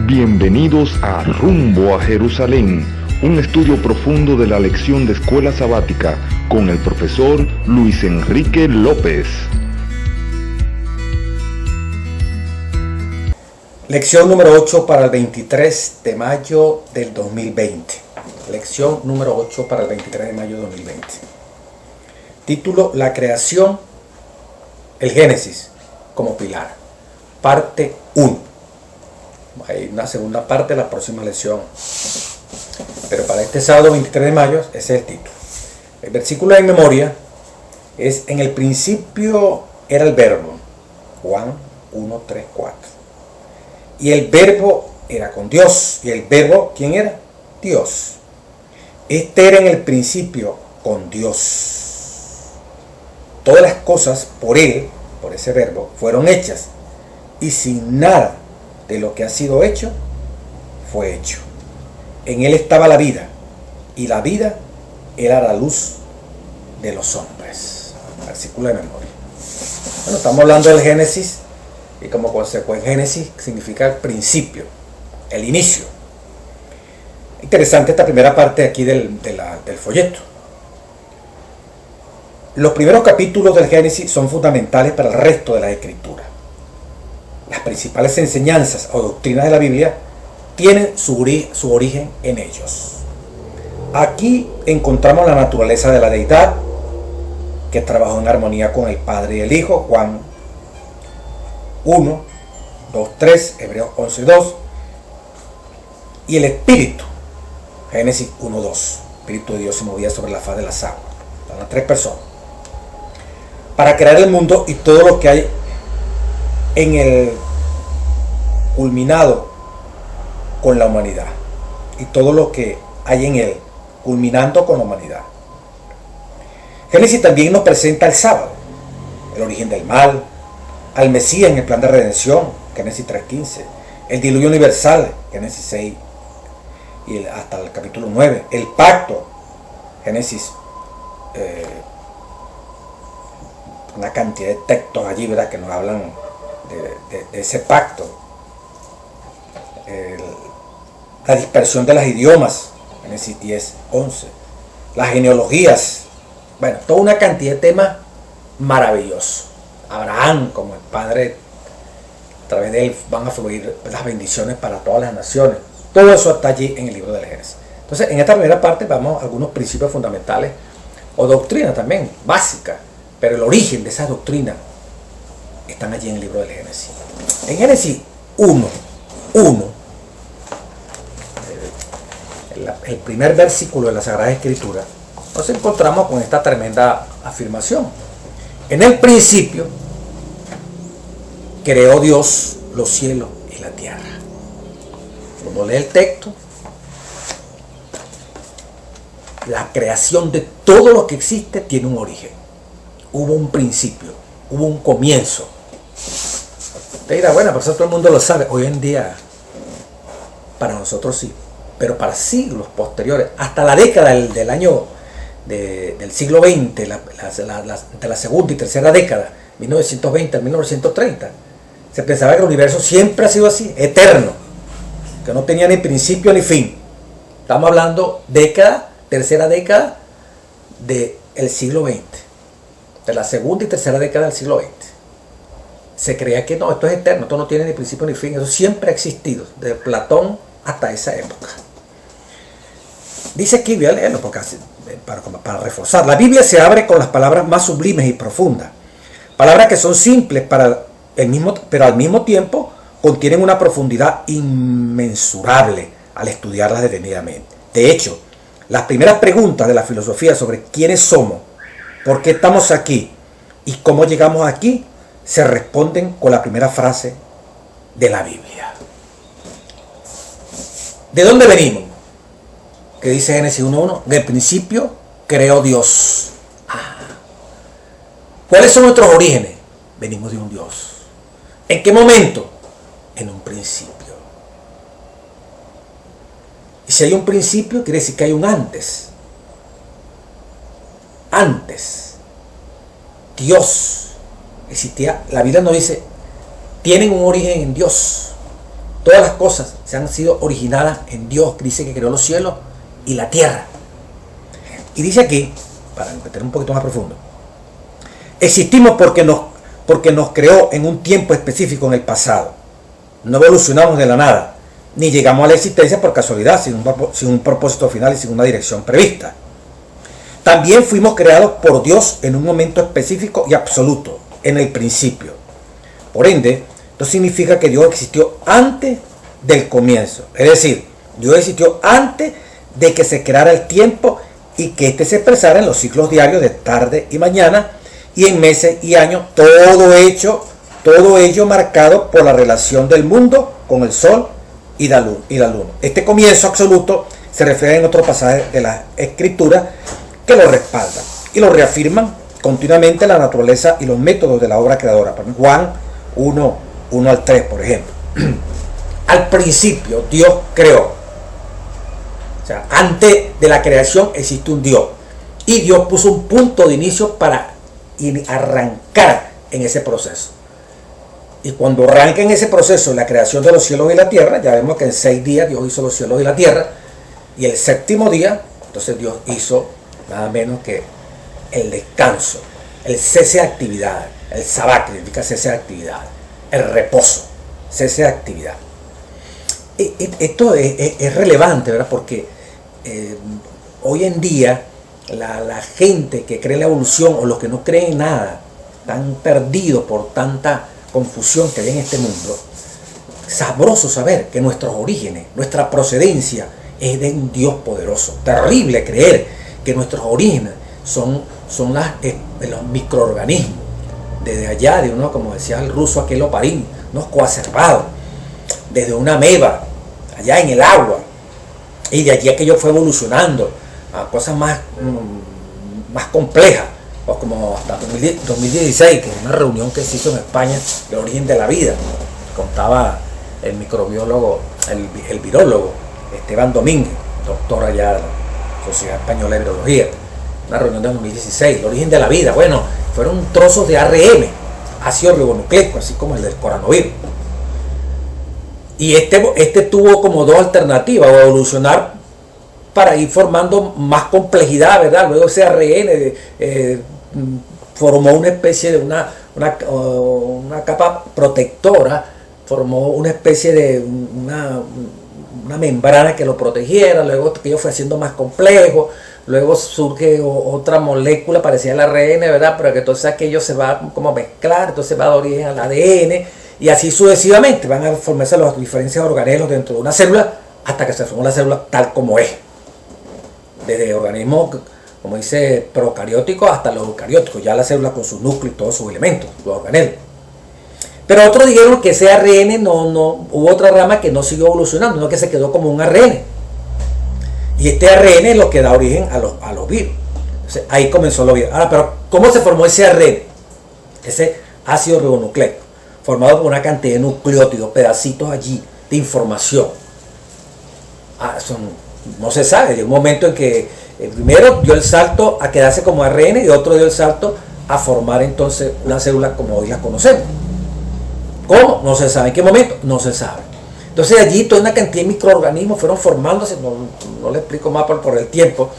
Bienvenidos a Rumbo a Jerusalén, un estudio profundo de la lección de escuela sabática con el profesor Luis Enrique López. Lección número 8 para el 23 de mayo del 2020. Lección número 8 para el 23 de mayo de 2020. Título: La creación, el Génesis como pilar. Parte 1. Hay una segunda parte de la próxima lección. Pero para este sábado 23 de mayo, ese es el título. El versículo en memoria es: en el principio era el verbo. Juan 1, 3, 4. Y el verbo era con Dios. ¿Y el verbo quién era? Dios. Este era en el principio con Dios. Todas las cosas por él, por ese verbo, fueron hechas. Y sin nada de lo que ha sido hecho, fue hecho. En él estaba la vida. Y la vida era la luz de los hombres. Versículo de memoria. Bueno, estamos hablando del Génesis. Y como consecuencia, Génesis significa el principio, el inicio. Interesante esta primera parte aquí del folleto. Los primeros capítulos del Génesis son fundamentales para el resto de la Escritura. Las principales enseñanzas o doctrinas de la Biblia tienen su origen en ellos. Aquí encontramos la naturaleza de la deidad, que trabajó en armonía con el Padre y el Hijo, Juan 1, 2, 3, Hebreos 11, 2, y el Espíritu, Génesis 1, 2, Espíritu de Dios se movía sobre la faz de las aguas. Son las tres personas. Para crear el mundo y todo lo que hay en el culminado con la humanidad, y todo lo que hay en él culminando con la humanidad. Génesis también nos presenta el sábado, el origen del mal, al Mesías en el plan de redención, Génesis 3:15, el diluvio universal, Génesis 6 y hasta el capítulo 9, el pacto, Génesis, una cantidad de textos allí, ¿verdad?, que nos hablan de ese pacto. La dispersión de los idiomas, Génesis 10, 11, las genealogías, bueno, toda una cantidad de temas maravillosos. Abraham como el padre, a través de él van a fluir las bendiciones para todas las naciones. Todo eso está allí en el libro del Génesis. Entonces, en esta primera parte vamos a algunos principios fundamentales o doctrinas también básicas, pero el origen de esas doctrinas están allí en el libro del Génesis. En Génesis 1, el primer versículo de la Sagrada Escritura, nos encontramos con esta tremenda afirmación: en el principio creó Dios los cielos y la tierra. Cuando lee el texto, la creación de todo lo que existe tiene un origen. Hubo un principio, hubo un comienzo. Usted dirá, bueno, pero eso todo el mundo lo sabe. Hoy en día, para nosotros sí, pero para siglos posteriores, hasta la década del año del siglo XX, de la segunda y tercera década, 1920 a 1930, se pensaba que el universo siempre ha sido así, eterno, que no tenía ni principio ni fin. Estamos hablando tercera década del siglo XX, de la segunda y tercera década del siglo XX. Se creía que no, esto es eterno, esto no tiene ni principio ni fin, eso siempre ha existido, desde Platón hasta esa época. Dice aquí, voy a leerlo porque para reforzar. La Biblia se abre con las palabras más sublimes y profundas. Palabras que son simples pero al mismo tiempo contienen una profundidad inmensurable al estudiarlas detenidamente. De hecho, las primeras preguntas de la filosofía sobre quiénes somos, por qué estamos aquí y cómo llegamos aquí, se responden con la primera frase de la Biblia. ¿De dónde venimos? Que dice Génesis 1:1, del principio creó Dios. ¿Cuáles son nuestros orígenes? Venimos de un Dios. ¿En qué momento? En un principio. Y si hay un principio, quiere decir que hay un antes. Antes, Dios existía. La Biblia nos dice, tienen un origen en Dios. Todas las cosas se han sido originadas en Dios, que dice que creó los cielos y la tierra. Y dice aquí, para meter un poquito más profundo, existimos porque nos creó en un tiempo específico en el pasado. No evolucionamos de la nada, ni llegamos a la existencia por casualidad, sin un propósito final y sin una dirección prevista. También fuimos creados por Dios en un momento específico y absoluto, en el principio. Por ende, esto significa que Dios existió antes del comienzo. Es decir, Dios existió antes de que se creara el tiempo y que éste se expresara en los ciclos diarios de tarde y mañana y en meses y años, todo ello marcado por la relación del mundo con el sol y la luna. Este comienzo absoluto se refiere en otros pasajes de la Escritura que lo respaldan y lo reafirman continuamente la naturaleza y los métodos de la obra creadora. Juan 1 al 3, por ejemplo. Al principio Dios creó. O sea, antes de la creación existe un Dios. Y Dios puso un punto de inicio para arrancar en ese proceso. Y cuando arranca en ese proceso la creación de los cielos y la tierra, ya vemos que en 6 días Dios hizo los cielos y la tierra. Y el séptimo día, entonces Dios hizo nada menos que el descanso, el cese de actividad. El sabbat significa cese de actividad. El reposo, cese de actividad. Esto es relevante, ¿verdad? Porque hoy en día la gente que cree en la evolución o los que no creen en nada están perdidos por tanta confusión que hay en este mundo. Sabroso saber que nuestros orígenes, nuestra procedencia es de un Dios poderoso. Terrible creer que nuestros orígenes son los microorganismos desde allá, de uno, como decía el ruso aquel Oparín, unos coacervados, desde una ameba allá en el agua, y de allí aquello fue evolucionando a cosas más complejas, o como hasta 2016, que es una reunión que se hizo en España, el origen de la vida, contaba el microbiólogo, el virólogo Esteban Domínguez, doctor allá de la Sociedad Española de Virología, una reunión de 2016, el origen de la vida. Bueno, fueron trozos de ARN, ácido ribonucleico, así como el del coronavirus. Y este tuvo como dos alternativas: o evolucionar para ir formando más complejidad, ¿verdad? Luego ese ARN formó una especie de una capa protectora, formó una especie de una membrana que lo protegiera. Luego aquello fue haciendo más complejo. Luego surge otra molécula parecida al ARN, ¿verdad? Pero que entonces aquello se va como a mezclar, entonces va de origen al ADN, y así sucesivamente van a formarse los diferentes organelos dentro de una célula hasta que se formó la célula tal como es. Desde organismos, como dice, procarióticos hasta los eucarióticos, ya la célula con su núcleo y todos sus elementos, los organelos. Pero otros dijeron que ese ARN hubo otra rama que no siguió evolucionando, no, que se quedó como un ARN. Y este ARN es lo que da origen a los virus. Entonces, ahí comenzó los virus. Ahora, pero ¿cómo se formó ese ARN? Ese ácido ribonucleico, formado por una cantidad de nucleótidos, pedacitos allí de información. No se sabe. Hay un momento en que primero dio el salto a quedarse como ARN y otro dio el salto a formar entonces una célula como hoy las conocemos. ¿Cómo? No se sabe. ¿En qué momento? No se sabe. Entonces allí toda una cantidad de microorganismos fueron formándose, no le explico más por el tiempo,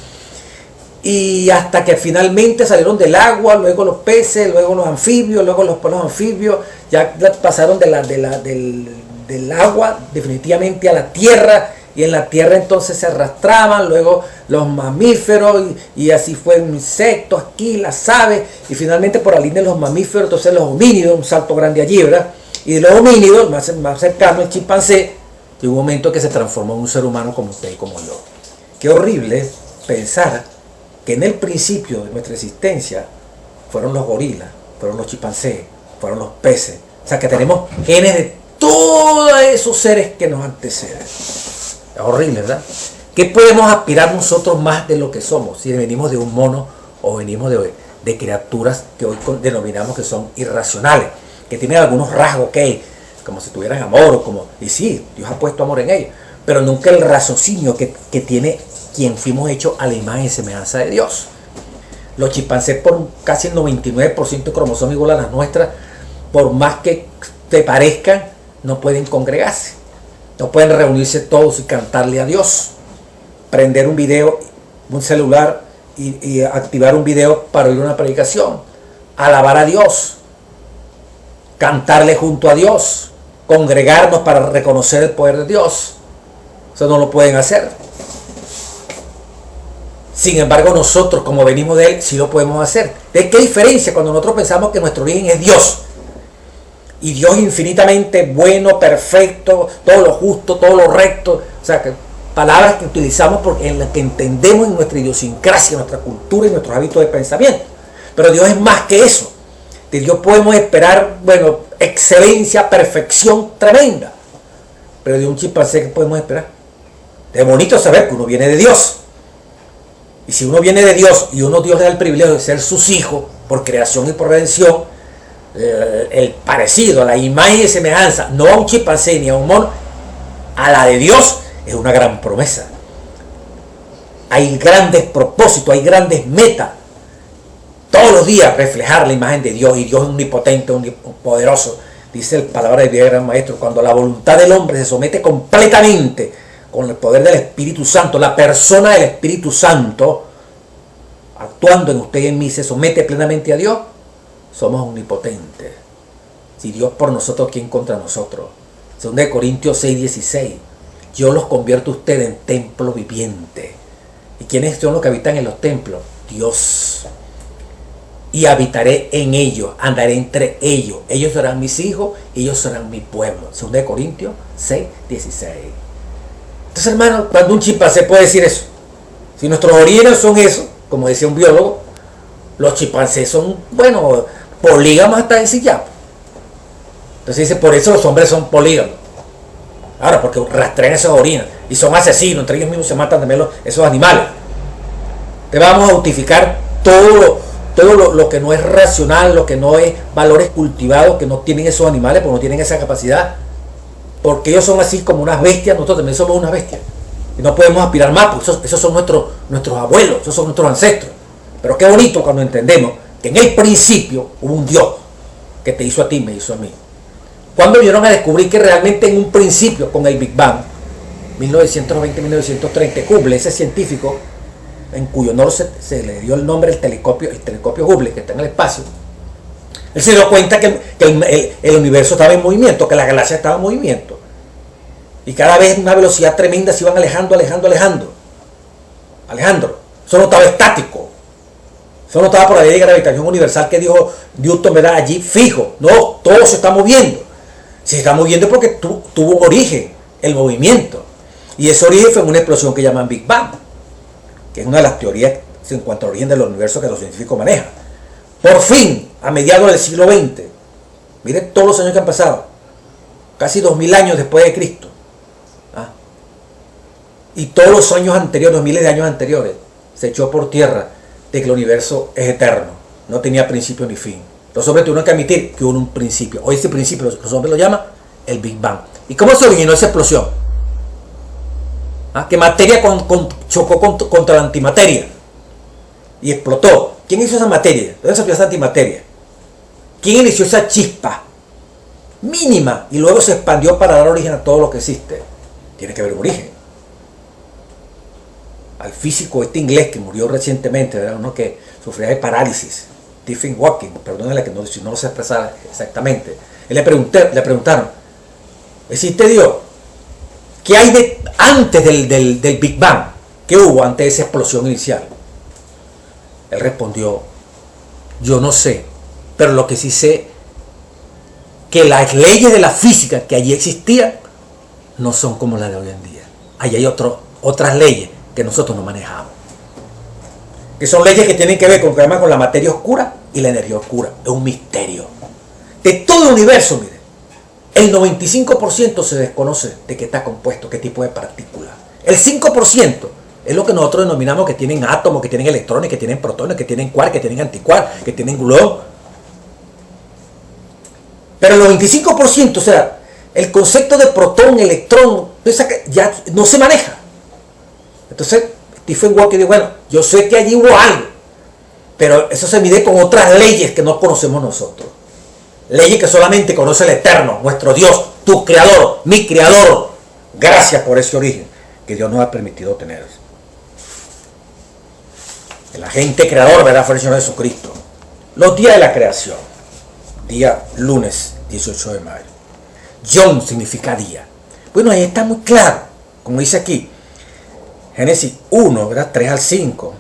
y hasta que finalmente salieron del agua, luego los peces, luego los anfibios, luego los anfibios ya pasaron del agua definitivamente a la tierra, y en la tierra entonces se arrastraban, luego los mamíferos, y así fue insectos, aquí las aves, y finalmente por la línea de los mamíferos, entonces los homínidos, un salto grande allí, ¿verdad? Y de los homínidos, más cercano, el chimpancé, y un momento que se transformó en un ser humano como usted y como yo. Qué horrible pensar que en el principio de nuestra existencia fueron los gorilas, fueron los chimpancés, fueron los peces. O sea que tenemos genes de todos esos seres que nos anteceden. Es horrible, ¿verdad? ¿Qué podemos aspirar nosotros más de lo que somos? Si venimos de un mono o venimos de criaturas que hoy denominamos que son irracionales, que tienen algunos rasgos como si tuvieran amor, y sí, Dios ha puesto amor en ellos, pero nunca el raciocinio que tiene quien fuimos hechos a la imagen y semejanza de Dios. Los chimpancés, por casi el 99% de cromosomas igual a las nuestras, por más que te parezcan, no pueden congregarse. No pueden reunirse todos y cantarle a Dios. Prender un video, un celular y activar un video para oír una predicación. Alabar a Dios. Cantarle junto a Dios. Congregarnos para reconocer el poder de Dios. Eso no lo pueden hacer. Sin embargo, nosotros, como venimos de Él, sí lo podemos hacer. ¿De qué diferencia cuando nosotros pensamos que nuestro origen es Dios? Y Dios infinitamente bueno, perfecto, todo lo justo, todo lo recto. O sea, que palabras que utilizamos en las que entendemos en nuestra idiosincrasia, nuestra cultura y nuestros hábitos de pensamiento. Pero Dios es más que eso. De Dios podemos esperar, bueno, excelencia, perfección tremenda. Pero de un chimpancé, ¿qué podemos esperar? Es bonito saber que uno viene de Dios. Y si uno viene de Dios y Dios le da el privilegio de ser sus hijos por creación y por redención, el parecido, la imagen y semejanza, no a un chimpancé ni a un mono, a la de Dios, es una gran promesa. Hay grandes propósitos, hay grandes metas. Todos los días reflejar la imagen de Dios, y Dios es omnipotente, omnipoderoso. Dice la palabra de Dios, gran maestro, cuando la voluntad del hombre se somete completamente con el poder del Espíritu Santo, la persona del Espíritu Santo actuando en usted y en mí se somete plenamente a Dios, somos omnipotentes. Si Dios por nosotros, ¿quién contra nosotros? 2 Corintios 6:16. Yo los convierto a ustedes en templo viviente. ¿Y quiénes son los que habitan en los templos? Dios. Y habitaré en ellos, andaré entre ellos. Ellos serán mis hijos, ellos serán mi pueblo. 2 Corintios 6:16. Entonces, hermano, cuando un chimpancé puede decir eso, si nuestros orígenes son eso, como decía un biólogo, los chimpancés son, bueno, polígamos hasta ensillados. Entonces dice, por eso los hombres son polígamos. Ahora, porque rastrean esos orígenes y son asesinos, entre ellos mismos se matan también esos animales. Te vamos a justificar todo lo que no es racional, lo que no es valores cultivados, que no tienen esos animales, porque no tienen esa capacidad. Porque ellos son así como unas bestias, nosotros también somos unas bestias. Y no podemos aspirar más, porque esos son nuestros abuelos, esos son nuestros ancestros. Pero qué bonito cuando entendemos que en el principio hubo un Dios que te hizo a ti, me hizo a mí. Cuando vinieron a descubrir que realmente en un principio, con el Big Bang, 1920-1930, Hubble, ese científico, en cuyo honor se le dio el nombre el telescopio Hubble, que está en el espacio, él se dio cuenta que el universo estaba en movimiento, que la galaxia estaba en movimiento. Y cada vez una velocidad tremenda se iban alejando. Eso no estaba estático. Eso no estaba por la ley de gravitación universal que dijo Newton, ¿verdad? Allí fijo. No, todo se está moviendo. Se está moviendo porque tuvo un origen, el movimiento. Y ese origen fue una explosión que llaman Big Bang, que es una de las teorías en cuanto al origen del universo que los científicos manejan. Por fin, a mediados del siglo XX, mire todos los años que han pasado, casi 2000 años después de Cristo, y todos los años anteriores, los miles de años anteriores, se echó por tierra de que el universo es eterno, no tenía principio ni fin. Los hombres tuvieron que admitir que hubo un principio. Hoy ese principio los hombres lo llaman el Big Bang. ¿Y cómo se originó esa explosión? Que materia chocó contra la antimateria y explotó. ¿Quién hizo esa materia? ¿Dónde salió esa antimateria? ¿Quién inició esa chispa mínima y luego se expandió para dar origen a todo lo que existe? Tiene que haber un origen. Al físico inglés que murió recientemente, ¿verdad? Uno que sufría de parálisis, Stephen Hawking, perdónenle que si no lo sé expresar exactamente, le preguntaron, ¿existe Dios? ¿Qué hay antes del Big Bang? ¿Qué hubo antes de esa explosión inicial? Él respondió, yo no sé, pero lo que sí sé, que las leyes de la física que allí existían no son como las de hoy en día. Allí hay otras leyes que nosotros no manejamos, que son leyes que tienen que ver con la materia oscura y la energía oscura. Es un misterio. De todo el universo, mire, el 95% se desconoce de qué está compuesto, qué tipo de partículas. El 5% es lo que nosotros denominamos que tienen átomos, que tienen electrones, que tienen protones, que tienen quark, que tienen antiquark, que tienen gluón. Pero el 95%, o sea, el concepto de protón, electrón, ya no se maneja. Entonces, Stephen Hawking dijo, bueno, yo sé que allí hubo algo, pero eso se mide con otras leyes que no conocemos nosotros. Leyes que solamente conoce el Eterno, nuestro Dios, tu Creador, mi Creador. gracias por ese origen que Dios nos ha permitido tener. El agente creador, ¿verdad?, fue el Señor Jesucristo. Los días de la creación. Día lunes 18 de mayo. Yom significa día. Bueno, ahí está muy claro, como dice aquí. Génesis 1, ¿verdad?, 3 al 5.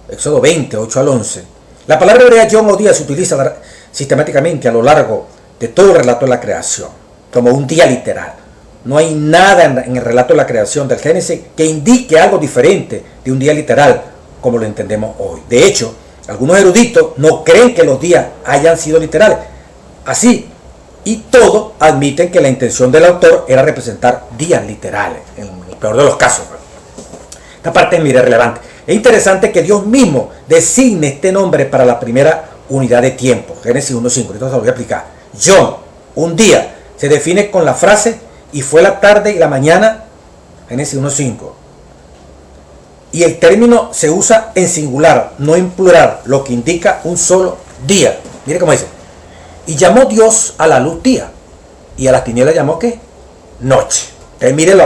Éxodo 20, 8 al 11. La palabra hebrea Yom o día se utiliza sistemáticamente a lo largo de todo el relato de la creación, como un día literal. No hay nada en el relato de la creación del Génesis que indique algo diferente de un día literal, como lo entendemos hoy. De hecho, algunos eruditos no creen que los días hayan sido literales. Así, y todos admiten que la intención del autor era representar días literales, en el peor de los casos. Esta parte es muy relevante. Es interesante que Dios mismo designe este nombre para la primera unidad de tiempo. Génesis 1.5. Entonces se lo voy a explicar. Yom, un día, se define con la frase y fue la tarde y la mañana. Génesis 1.5. Y el término se usa en singular, no en plural, lo que indica un solo día. Mire cómo dice. Y llamó Dios a la luz día, y a las tinieblas llamó ¿qué? Noche. Entonces mire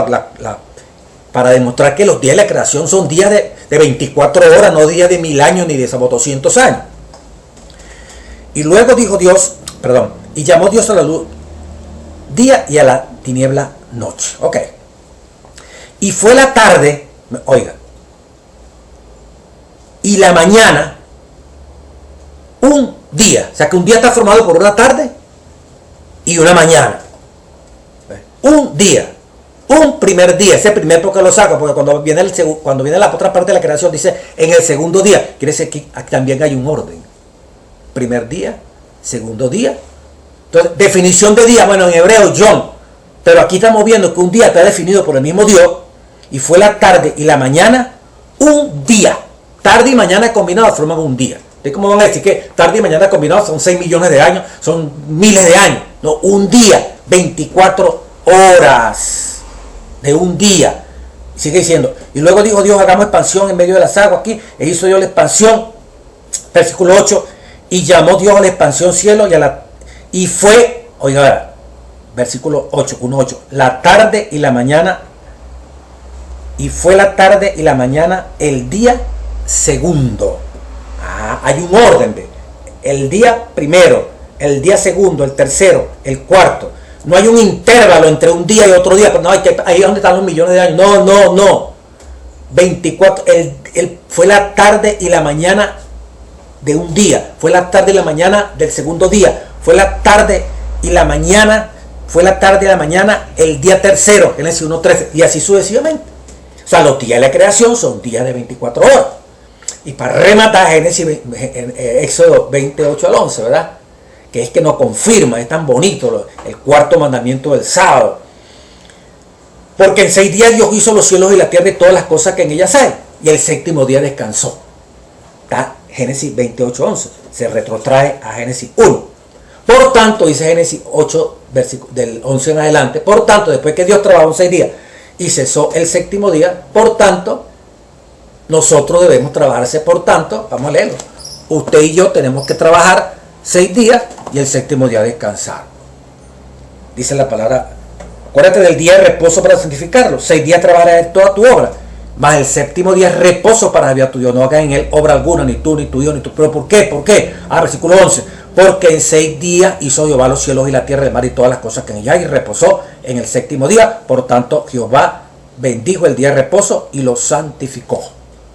para demostrar que los días de la creación son días de 24 horas, no días de 1000 años ni de 200 años. Y luego dijo Dios, y llamó Dios a la luz día y a la tiniebla noche. Ok. Y fue la tarde, oiga, y la mañana un día. O sea que un día está formado por una tarde y una mañana. Un día. Un primer día. Ese primer porque lo saco, porque cuando viene la otra parte de la creación dice en el segundo día. Quiere decir que también hay un orden. Primer día, segundo día. Entonces, definición de día, bueno, en hebreo, Yom. Pero aquí estamos viendo que un día está definido por el mismo Dios. Y fue la tarde y la mañana un día. Tarde y mañana combinados forman un día. ¿Cómo van a decir que tarde y mañana combinados son 6 millones de años? Son miles de años. No, un día, 24 horas de un día. Sigue diciendo. Y luego dijo Dios, hagamos expansión en medio de las aguas aquí. E hizo Dios la expansión. Versículo 8. Y llamó Dios a la expansión cielo y fue, oiga, versículo 8, 1.8. La tarde y la mañana. Y fue la tarde y la mañana el día segundo. Hay un orden de el día primero, el día segundo, el tercero, el cuarto. No hay un intervalo entre un día y otro día. No, ahí es donde están los millones de años. No. 24. Fue la tarde y la mañana de un día. Fue la tarde y la mañana del segundo día. Fue la tarde y la mañana. Fue la tarde y la mañana el día tercero. Génesis 1.13. Y así sucesivamente. O sea, los días de la creación son días de 24 horas. Y para rematar Éxodo 28 al 11, ¿verdad? Que es que nos confirma, es tan bonito el cuarto mandamiento del sábado. Porque en 6 días Dios hizo los cielos y la tierra y todas las cosas que en ellas hay. Y el séptimo día descansó. Está Génesis 28, 11. Se retrotrae a Génesis 1. Por tanto, dice Génesis 8, del 11 en adelante. Por tanto, después que Dios trabajó 6 días y cesó el séptimo día, por tanto, nosotros debemos trabajarse, por tanto, vamos a leerlo. Usted y yo tenemos que trabajar 6 días y el séptimo día descansar. Dice la palabra, acuérdate del día de reposo para santificarlo. 6 días trabajarás toda tu obra, mas el séptimo día es reposo para Jehová tu Dios. No hagas en él obra alguna, ni tú, ni tu Dios, ni tu. ¿Pero por qué? ¿Por qué? Versículo 11. Porque en 6 días hizo Jehová los cielos y la tierra, el mar y todas las cosas que en ella hay, y reposó en el séptimo día. Por tanto, Jehová bendijo el día de reposo y lo santificó.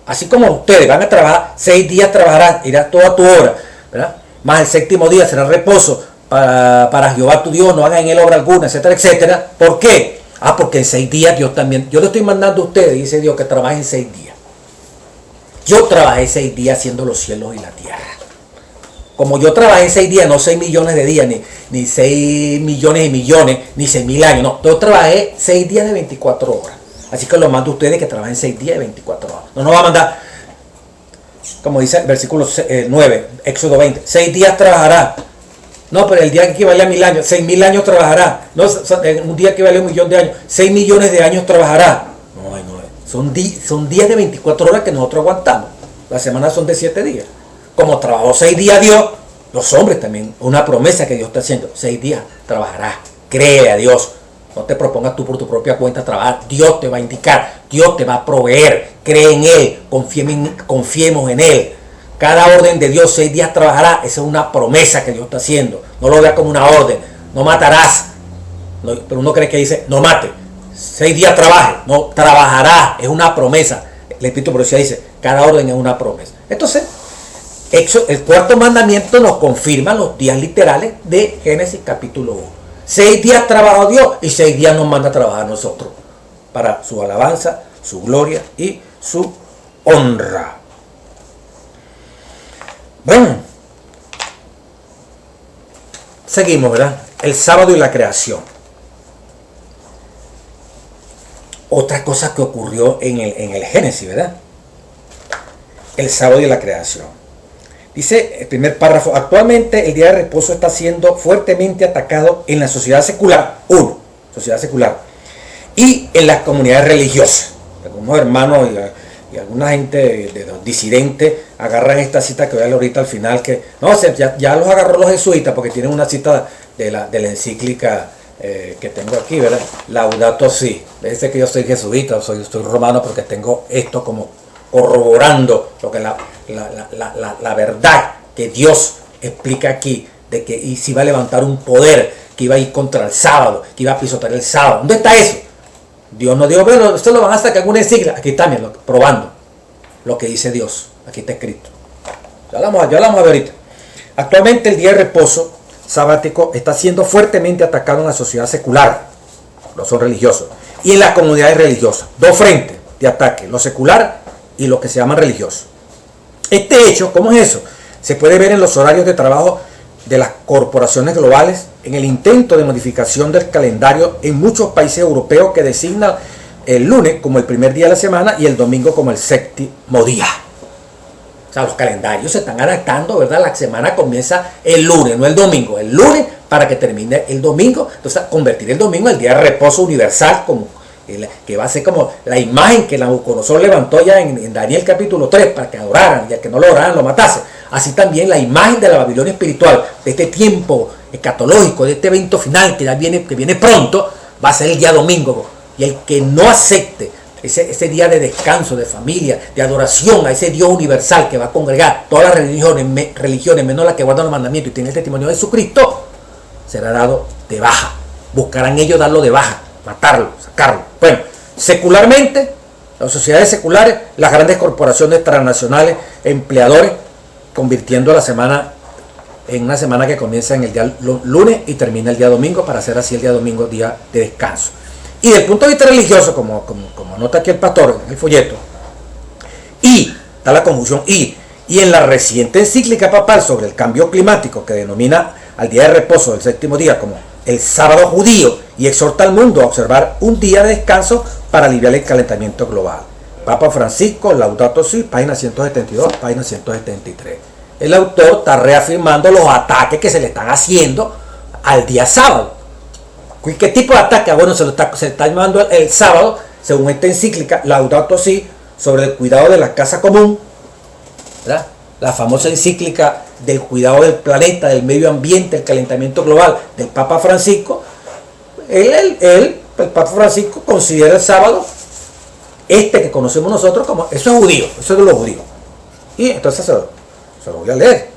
Así como ustedes van a trabajar, 6 días trabajarás, irás toda tu obra, ¿verdad? Más el séptimo día será reposo para Jehová tu Dios, no hagan en él obra alguna, etcétera, etcétera. ¿Por qué? Porque en 6 días Dios también, yo le estoy mandando a ustedes, dice Dios, que trabajen 6 días. Yo trabajé 6 días haciendo los cielos y la tierra. Como yo trabajé 6 días, no 6 millones de días, ni 6 millones y millones, ni 6.000 años, no. Yo trabajé 6 días de 24 horas. Así que lo mando a ustedes que trabajen 6 días de 24 horas. No nos va a mandar, como dice el versículo 9, Éxodo 20, 6 días trabajará. No, pero el día que equivale a 1000 años, 6.000 años trabajará. No, un día que vale 1 millón de años, 6 millones de años trabajará. Son días de 24 horas que nosotros aguantamos. Las semanas son de 7 días. Como trabajó 6 días Dios, los hombres también, una promesa que Dios está haciendo. 6 días trabajará. Cree a Dios. No te propongas tú por tu propia cuenta trabajar. Dios te va a indicar, Dios te va a proveer. Cree en Él, confiemos en Él. Cada orden de Dios, 6 días trabajará. Esa es una promesa que Dios está haciendo. No lo veas como una orden. No matarás. No, pero uno cree que dice, no mate. 6 días trabaje. No, trabajará. Es una promesa. El Espíritu Profecía dice, cada orden es una promesa. Entonces, el cuarto mandamiento nos confirma los días literales de Génesis capítulo 1. 6 días trabajó Dios y 6 días nos manda a trabajar a nosotros. Para su alabanza, su gloria y su honra. Bueno, seguimos, ¿verdad? El sábado y la creación. Otra cosa que ocurrió en el Génesis, ¿verdad? El sábado y la creación. Dice el primer párrafo, actualmente el día de reposo está siendo fuertemente atacado en la sociedad secular, sociedad secular, y en las comunidades religiosas. Algunos hermanos y alguna gente de los disidentes agarran esta cita que voy a leer ahorita al final, que no, ya los agarró los jesuitas porque tienen una cita de la encíclica que tengo aquí, ¿verdad? Laudato Si. Dice que yo soy jesuita, soy romano porque tengo esto como corroborando lo que la verdad que Dios explica aquí, de que y si va a levantar un poder que iba a ir contra el sábado, que iba a pisotear el sábado. ¿Dónde está eso? Dios no dijo, bueno, esto lo van a sacar en una encíclica. Aquí está, probando lo que dice Dios. Aquí está escrito. Ya lo vamos a ver ahorita. Actualmente el día de reposo sabático está siendo fuertemente atacado en la sociedad secular, los son religiosos, y en las comunidades religiosas. Dos frentes de ataque, lo secular y lo que se llaman religiosos. Este hecho, ¿cómo es eso? Se puede ver en los horarios de trabajo de las corporaciones globales, en el intento de modificación del calendario en muchos países europeos que designan el lunes como el primer día de la semana y el domingo como el séptimo día. O sea, los calendarios se están adaptando, ¿verdad? La semana comienza el lunes, no el domingo. El lunes para que termine el domingo. Entonces, convertir el domingo en el día de reposo universal, como que va a ser como la imagen que Nabucodonosor levantó ya en Daniel capítulo 3 para que adoraran, y al que no lo adoraran lo matase. Así también la imagen de la Babilonia espiritual, de este tiempo escatológico, de este evento final que viene pronto, va a ser el día domingo. Y el que no acepte ese día de descanso, de familia, de adoración a ese Dios universal que va a congregar todas las religiones menos las que guardan los mandamientos y tienen el testimonio de Jesucristo, será dado de baja. Buscarán ellos darlo de baja, matarlo, sacarlo. Bueno, secularmente, las sociedades seculares, las grandes corporaciones transnacionales, empleadores, convirtiendo la semana en una semana que comienza en el día lunes y termina el día domingo, para hacer así el día domingo día de descanso. Y desde el punto de vista religioso, como nota aquí el pastor en el folleto, y está la conjunción y en la reciente encíclica papal sobre el cambio climático, que denomina al día de reposo del séptimo día como el sábado judío, y exhorta al mundo a observar un día de descanso para aliviar el calentamiento global. Papa Francisco, Laudato Si, página 172, página 173. El autor está reafirmando los ataques que se le están haciendo al día sábado. ¿Qué tipo de ataque? Bueno, se está llamando el sábado, según esta encíclica, Laudato Si, sobre el cuidado de la casa común, ¿verdad? La famosa encíclica del cuidado del planeta, del medio ambiente, el calentamiento global del Papa Francisco. El Papa Francisco considera el sábado, que conocemos nosotros como, eso es judío, eso es de los judíos. Y entonces se lo voy a leer.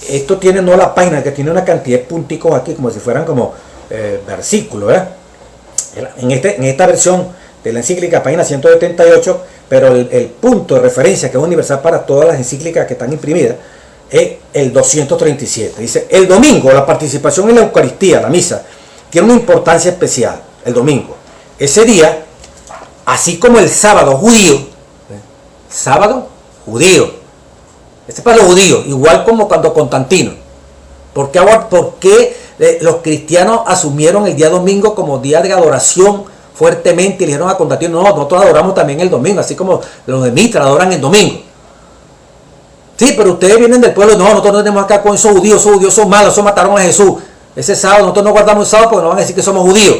Esto tiene no la página, que tiene una cantidad de punticos aquí, como si fueran como versículos, ¿verdad? En esta versión de la encíclica, página 178, pero el punto de referencia, que es universal para todas las encíclicas que están imprimidas, es el 237. Dice, el domingo, la participación en la Eucaristía, la misa, tiene una importancia especial, el domingo. Ese día, así como el sábado judío, este es para los judíos, igual como cuando Constantino. ¿Por qué los cristianos asumieron el día domingo como día de adoración fuertemente y le dijeron a Constantino, no, nosotros adoramos también el domingo, así como los de Mitra adoran el domingo? Sí, pero ustedes vienen del pueblo, no, nosotros no tenemos acá con esos judíos son malos, esos mataron a Jesús. Ese sábado, nosotros no guardamos el sábado porque nos van a decir que somos judíos.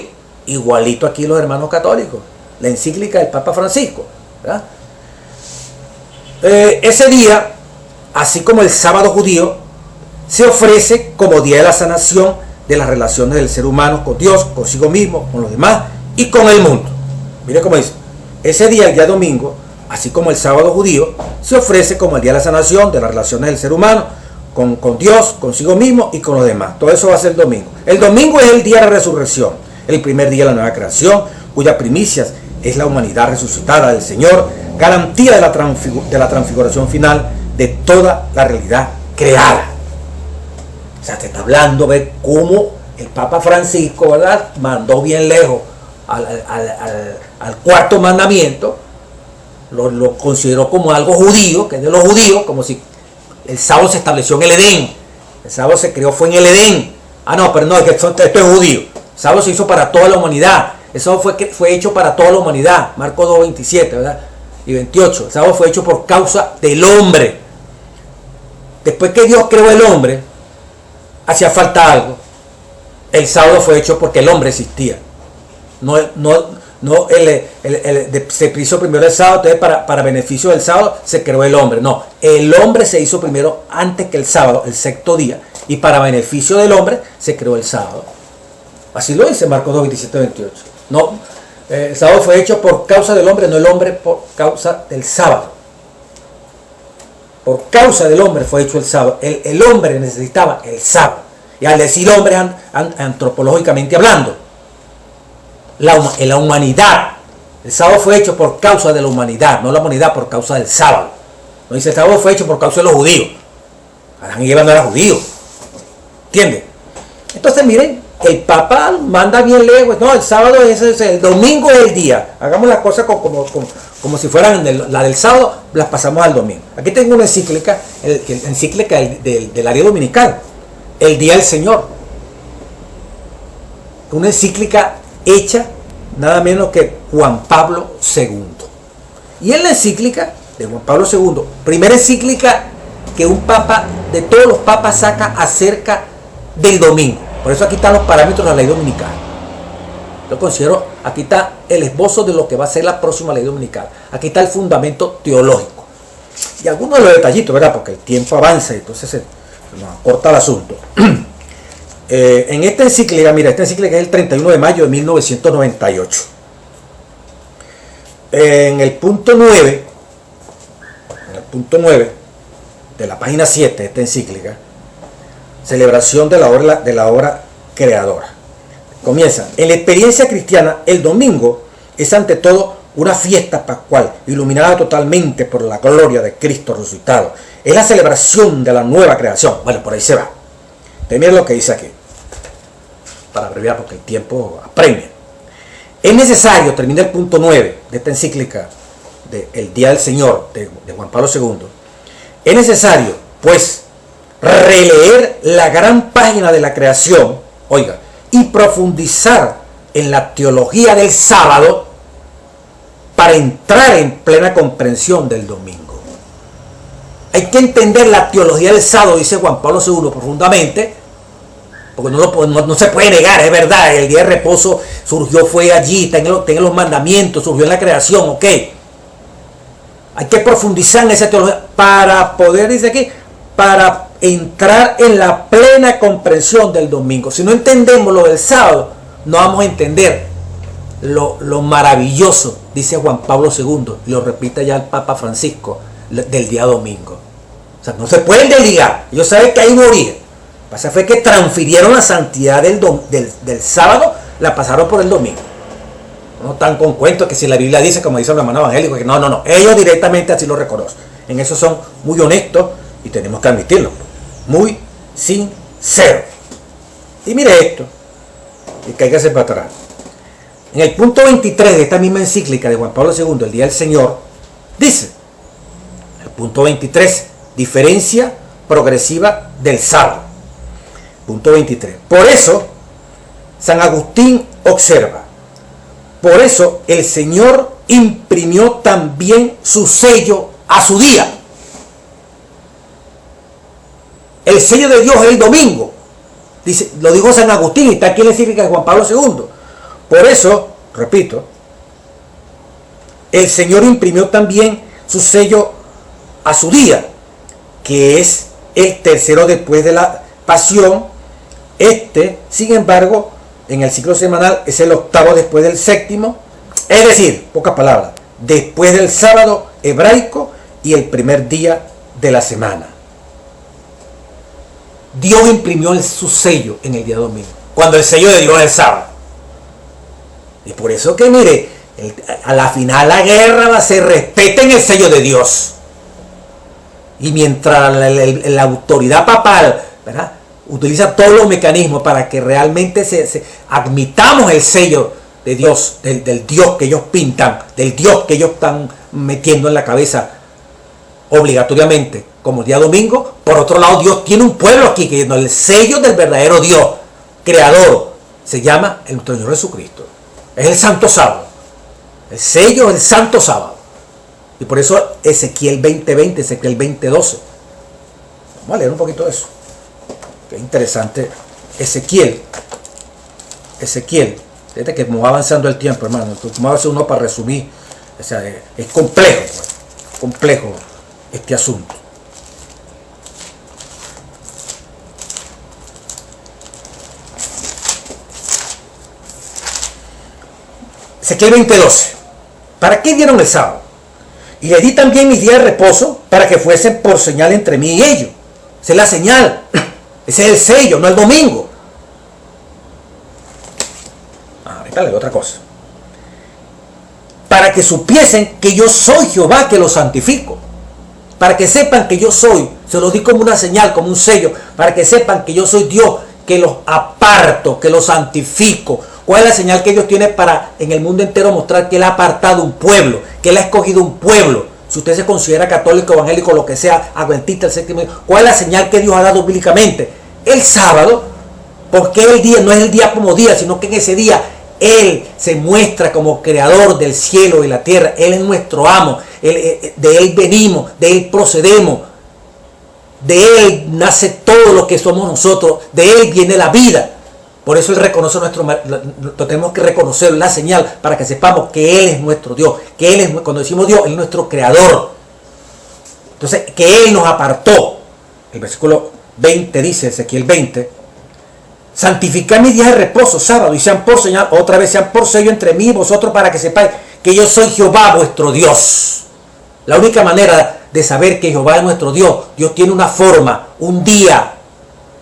Igualito aquí los hermanos católicos, la encíclica del Papa Francisco, ¿verdad? Ese día, así como el sábado judío, se ofrece como día de la sanación de las relaciones del ser humano con Dios, consigo mismo, con los demás y con el mundo. Mire cómo dice, ese día, el día domingo, así como el sábado judío, se ofrece como el día de la sanación de las relaciones del ser humano con Dios, consigo mismo y con los demás. Todo eso va a ser el domingo. El domingo es el día de la resurrección, el primer día de la nueva creación, cuya primicia es la humanidad resucitada del Señor, garantía de la transfiguración final de toda la realidad creada. O sea, te está hablando de cómo el Papa Francisco, ¿verdad?, mandó bien lejos al cuarto mandamiento, lo consideró como algo judío, que es de los judíos, como si el sábado se estableció en el Edén, el sábado se creó fue en el Edén. Ah, no, pero no, es que esto es judío. El sábado se hizo para toda la humanidad, el sábado fue hecho para toda la humanidad, Marcos 2:27, ¿verdad?, y 28, el sábado fue hecho por causa del hombre. Después que Dios creó el hombre, hacía falta algo. El sábado fue hecho porque el hombre existía. Se hizo primero el sábado, entonces para beneficio del sábado se creó el hombre. No, el hombre se hizo primero antes que el sábado, el sexto día, y para beneficio del hombre se creó el sábado. Así lo dice Marcos 2:27-28. No, el sábado fue hecho por causa del hombre, no el hombre por causa del sábado. Por causa del hombre fue hecho el sábado. El hombre necesitaba el sábado. Y al decir hombre, antropológicamente hablando, la humanidad. El sábado fue hecho por causa de la humanidad, no la humanidad por causa del sábado. No dice el sábado fue hecho por causa de los judíos. Adán y Eva no eran judíos. ¿Entiendes? Entonces miren, el Papa manda bien lejos. No, el sábado es el domingo es el día. Hagamos las cosas como si fueran la del sábado, las pasamos al domingo. Aquí tengo una encíclica, del área dominical, el Día del Señor. Una encíclica hecha nada menos que Juan Pablo II. Y en la encíclica de Juan Pablo II, primera encíclica que un papa, de todos los papas, saca acerca del domingo. Por eso aquí están los parámetros de la ley dominical. Yo considero, aquí está el esbozo de lo que va a ser la próxima ley dominical. Aquí está el fundamento teológico. Y algunos de los detallitos, ¿verdad? Porque el tiempo avanza y entonces se nos acorta el asunto. En esta encíclica, mira, esta encíclica es el 31 de mayo de 1998. En el punto 9, de la página 7 de esta encíclica, celebración de la obra creadora. Comienza, en la experiencia cristiana, el domingo es ante todo una fiesta pascual, iluminada totalmente por la gloria de Cristo resucitado. Es la celebración de la nueva creación. Bueno, por ahí se va. Miren lo que dice aquí, para abreviar porque el tiempo apremia. Es necesario, termina el punto 9 de esta encíclica del Día del Señor de Juan Pablo II. Es necesario, pues, releer la gran página de la creación, oiga, y profundizar en la teología del sábado para entrar en plena comprensión del domingo. Hay que entender la teología del sábado, dice Juan Pablo II, profundamente, porque no se puede negar, es verdad, el día de reposo surgió, fue allí, está en los mandamientos, surgió en la creación, ok. Hay que profundizar en esa teología para poder, dice aquí, para entrar en la plena comprensión del domingo. Si no entendemos lo del sábado, no vamos a entender lo maravilloso, dice Juan Pablo II, y lo repite ya el Papa Francisco, del día domingo. O sea, no se pueden desligar. Ellos saben que hay un origen. Lo que pasa fue que transfirieron la santidad del sábado, la pasaron por el domingo. No están con cuentos que si la Biblia dice, como dice el hermano evangélico, que no. Ellos directamente así lo reconocen. En eso son muy honestos y tenemos que admitirlo. Muy sincero. Y mire esto, y cáigase para atrás. En el punto 23 de esta misma encíclica de Juan Pablo II, el Día del Señor, dice, el punto 23, diferencia progresiva del sábado. Punto 23. Por eso, San Agustín observa, por eso el Señor imprimió también su sello a su día. El sello de Dios es el domingo. Dice, lo dijo San Agustín y está aquí en la encíclica de Juan Pablo II. Por eso, repito, el Señor imprimió también su sello a su día, que es el tercero después de la pasión. Sin embargo, en el ciclo semanal es el octavo después del séptimo, es decir, pocas palabras, después del sábado hebraico y el primer día de la semana. Dios imprimió su sello en el día domingo, cuando el sello de Dios es el sábado. Y por eso que mire, a la final la guerra va a ser respeten el sello de Dios. Y mientras la autoridad papal, ¿verdad?, utiliza todos los mecanismos para que realmente admitamos el sello de Dios, del Dios que ellos pintan, del Dios que ellos están metiendo en la cabeza obligatoriamente como día domingo. Por otro lado, Dios tiene un pueblo aquí que el sello del verdadero Dios creador se llama el nuestro Señor Jesucristo. Es el Santo Sábado. El sello es el Santo Sábado. Y por eso Ezequiel 20:20, Ezequiel 20:12. Vamos a leer un poquito de eso. Qué interesante. Ezequiel. Fíjate que como va avanzando el tiempo, hermano. Como va a hacer uno para resumir. O sea, es complejo. Complejo este asunto. Ezequiel 20:12. ¿Para qué dieron el sábado? Y le di también mis días de reposo para que fuesen por señal entre mí y ellos. Esa es la señal. Ese es el sello, no el domingo. Ahorita le doy otra cosa. Para que supiesen que yo soy Jehová que los santifico. Para que sepan que yo soy. Se los di como una señal, como un sello. Para que sepan que yo soy Dios que los aparto, que los santifico. ¿Cuál es la señal que Dios tiene para en el mundo entero mostrar que Él ha apartado un pueblo? Que Él ha escogido un pueblo. Si usted se considera católico, evangélico, lo que sea, adventista, el séptimo día, ¿cuál es la señal que Dios ha dado bíblicamente? El sábado, porque el día no es el día como día, sino que en ese día Él se muestra como creador del cielo y la tierra. Él es nuestro amo, de Él venimos, de Él procedemos, de Él nace todo lo que somos nosotros, de Él viene la vida. Por eso Él reconoce tenemos que reconocer la señal para que sepamos que Él es nuestro Dios, que Él es, cuando decimos Dios, Él es nuestro creador. Entonces, que Él nos apartó. El versículo 20 dice, Ezequiel 20, santificad mis días de reposo, sábado, y sean por señal, otra vez sean por sello entre mí y vosotros, para que sepáis que yo soy Jehová vuestro Dios. La única manera de saber que Jehová es nuestro Dios, Dios tiene una forma, un día,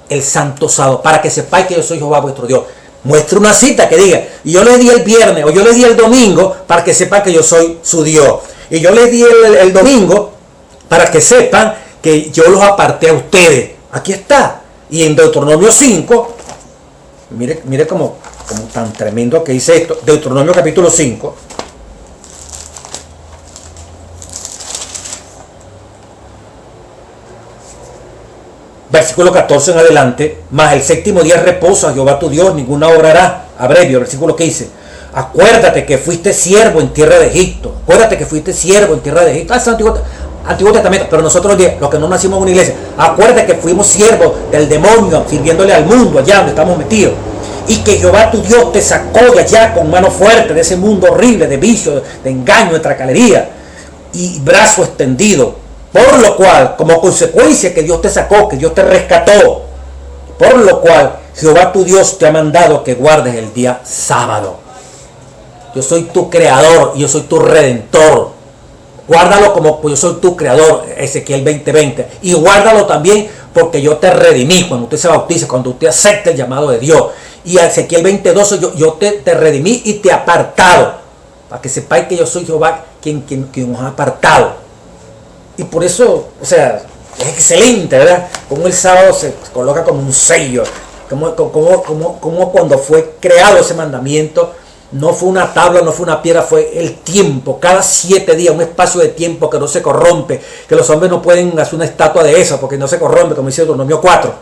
el santo sábado, para que sepáis que yo soy Jehová vuestro Dios. Muestre una cita que diga, y yo le di el viernes o yo le di el domingo para que sepan que yo soy su Dios. Y yo le di el domingo para que sepan que yo los aparté a ustedes. Aquí está. Y en Deuteronomio 5, mire como tan tremendo que dice esto. Deuteronomio capítulo 5. Versículo 14 en adelante. Mas el séptimo día reposa a Jehová tu Dios, ninguna obra hará. Abrevio, versículo 15. Acuérdate que fuiste siervo en tierra de Egipto. Acuérdate que fuiste siervo en tierra de Egipto. Es Antiguo Testamento, pero nosotros los que no nacimos en una iglesia, acuérdate que fuimos siervos del demonio, sirviéndole al mundo allá donde estamos metidos. Y que Jehová tu Dios te sacó de allá con mano fuerte, de ese mundo horrible, de vicio, de engaño, de tracalería y brazo extendido. Por lo cual, como consecuencia que Dios te sacó, que Dios te rescató, por lo cual Jehová tu Dios te ha mandado que guardes el día sábado. Yo soy tu creador y yo soy tu redentor. Guárdalo como pues yo soy tu creador, Ezequiel 20:20. Y guárdalo también porque yo te redimí cuando usted se bautiza, cuando usted acepta el llamado de Dios. Y Ezequiel 20:12, yo te redimí y te he apartado. Para que sepáis que yo soy Jehová quien nos ha apartado. Y por eso, o sea, es excelente, ¿verdad? Como el sábado se coloca como un sello. Como cuando fue creado ese mandamiento, no fue una tabla, no fue una piedra, fue el tiempo. Cada 7 días, un espacio de tiempo que no se corrompe. Que los hombres no pueden hacer una estatua de esa porque no se corrompe, como dice Deuteronomio 4.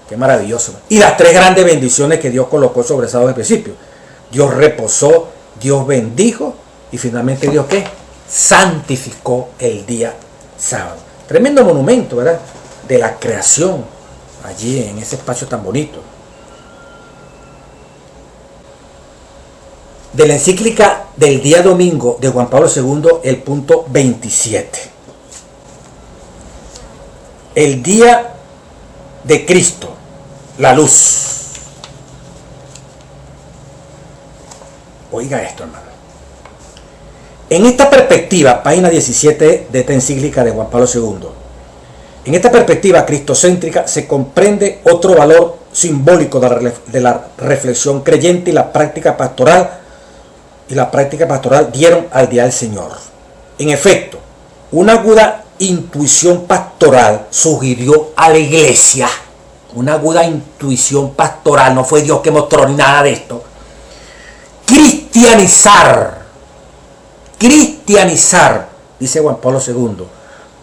Qué maravilloso. Y las 3 grandes bendiciones que Dios colocó sobre el sábado al principio. Dios reposó, Dios bendijo y finalmente Dios ¿qué? Santificó el día sábado. Tremendo monumento, ¿verdad? De la creación allí en ese espacio tan bonito. De la encíclica del día domingo de Juan Pablo II, el punto 27. el día de Cristo, la luz. Oiga esto, hermano. En esta perspectiva, página 17 de esta encíclica de Juan Pablo II, en esta perspectiva cristocéntrica se comprende otro valor simbólico de la reflexión creyente y la práctica pastoral dieron al día del Señor. En efecto, una aguda intuición pastoral sugirió a la iglesia, una aguda intuición pastoral, no fue Dios que mostró ni nada de esto, cristianizar, dice Juan Pablo II,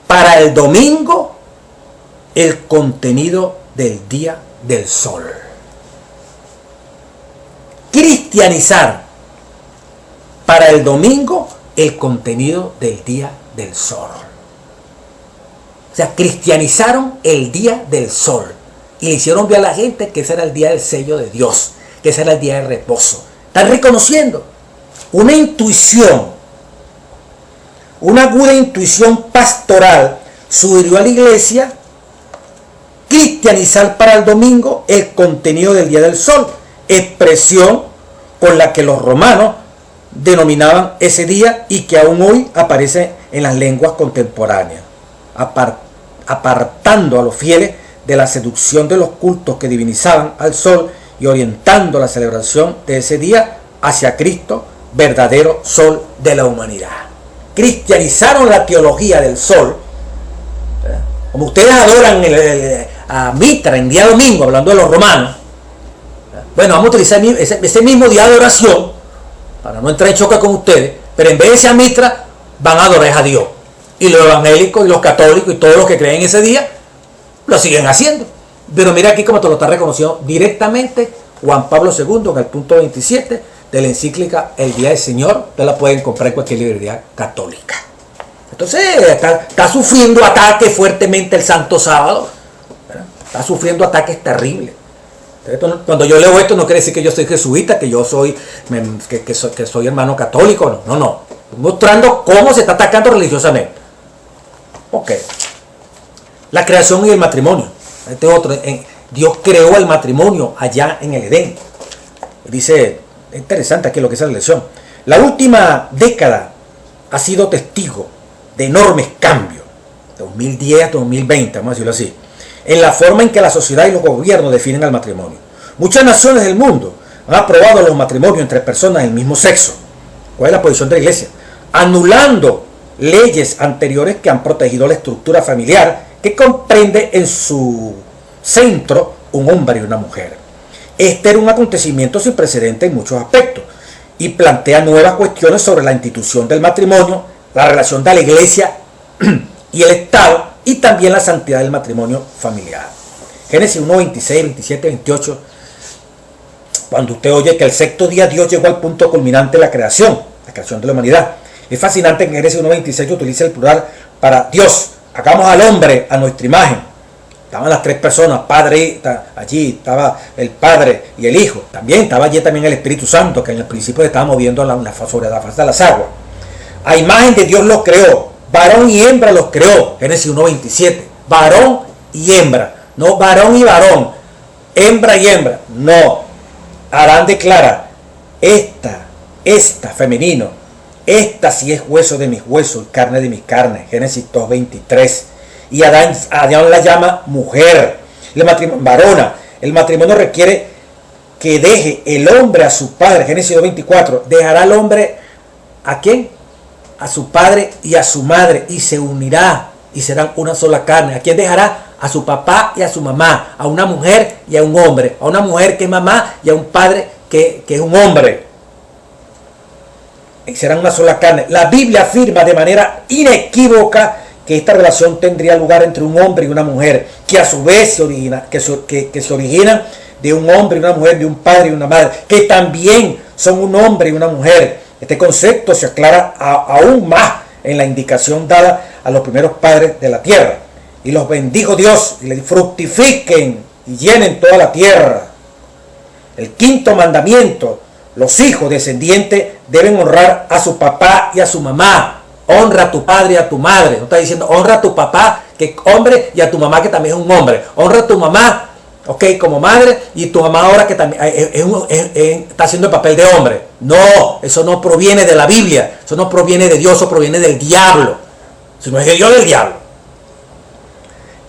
para el domingo el contenido del día del sol. Cristianizar para el domingo el contenido del día del sol. O sea, cristianizaron el día del sol y le hicieron ver a la gente que ese era el día del sello de Dios, que ese era el día de reposo. Están reconociendo una intuición, una aguda intuición pastoral sugirió a la iglesia cristianizar para el domingo el contenido del día del sol, expresión con la que los romanos denominaban ese día y que aún hoy aparece en las lenguas contemporáneas, apartando a los fieles de la seducción de los cultos que divinizaban al sol y orientando la celebración de ese día hacia Cristo, verdadero sol de la humanidad. Cristianizaron la teología del sol, como ustedes adoran a Mitra en día domingo, hablando de los romanos. Bueno, vamos a utilizar ese mismo día de oración para no entrar en choque con ustedes, pero en vez de ser a Mitra, van a adorar a Dios. Y los evangélicos y los católicos y todos los que creen ese día lo siguen haciendo. Pero mira aquí cómo te lo está reconociendo directamente Juan Pablo II en el punto 27 de la encíclica El Día del Señor. Ustedes la pueden comprar en cualquier librería católica. Entonces está sufriendo ataques fuertemente el Santo Sábado, ¿verdad? Está sufriendo ataques terribles. Cuando yo leo esto no quiere decir que yo soy jesuita, que yo soy que soy hermano católico, no. Mostrando cómo se está atacando religiosamente. Ok. La creación y el matrimonio. Este otro, Dios creó el matrimonio allá en el Edén. Dice, es interesante aquí lo que es la lección. La última década ha sido testigo de enormes cambios, 2010 a 2020, vamos a decirlo así, en la forma en que la sociedad y los gobiernos definen el matrimonio. Muchas naciones del mundo han aprobado los matrimonios entre personas del mismo sexo. ¿Cuál es la posición de la iglesia? Anulando leyes anteriores que han protegido la estructura familiar que comprende en su centro un hombre y una mujer. Este era un acontecimiento sin precedente en muchos aspectos y plantea nuevas cuestiones sobre la institución del matrimonio, la relación de la iglesia y el Estado y también la santidad del matrimonio familiar. Génesis 1, 26, 27, 28. Cuando usted oye que el sexto día Dios llegó al punto culminante de la creación de la humanidad. Es fascinante que en Génesis 1, 26 utiliza el plural para Dios. Hagamos al hombre a nuestra imagen. Estaban las tres personas, padre, allí estaba el Padre y el Hijo. También estaba allí también el Espíritu Santo, que en el principio estaba moviendo sobre la faz de las aguas. A imagen de Dios los creó, varón y hembra los creó. Génesis 1:27. Varón y hembra, no varón y varón, hembra y hembra, no. Adán declara, esta femenino, esta sí es hueso de mis huesos y carne de mis carnes. Génesis 2:23. Y Adán la llama mujer, varona. El matrimonio requiere que deje el hombre a su padre. Génesis 2:24. Dejará el hombre ¿a quién? A su padre y a su madre y se unirá y serán una sola carne. ¿A quién dejará? A su papá y a su mamá, a una mujer y a un hombre, a una mujer que es mamá y a un padre que es un hombre. Y serán una sola carne. La Biblia afirma de manera inequívoca que esta relación tendría lugar entre un hombre y una mujer, que a su vez se originan de un hombre y una mujer, de un padre y una madre, que también son un hombre y una mujer. Este concepto se aclara aún más en la indicación dada a los primeros padres de la tierra. Y los bendijo Dios y les fructifiquen y llenen toda la tierra. El quinto mandamiento: los hijos descendientes deben honrar a su papá y a su mamá. Honra a tu padre y a tu madre. No está diciendo honra a tu papá que hombre, y a tu mamá que también es un hombre. Honra a tu mamá, ok, como madre, y tu mamá ahora que también está haciendo el papel de hombre. No, eso no proviene de la Biblia, eso no proviene de Dios, eso proviene del diablo. Si no es de Dios, del diablo.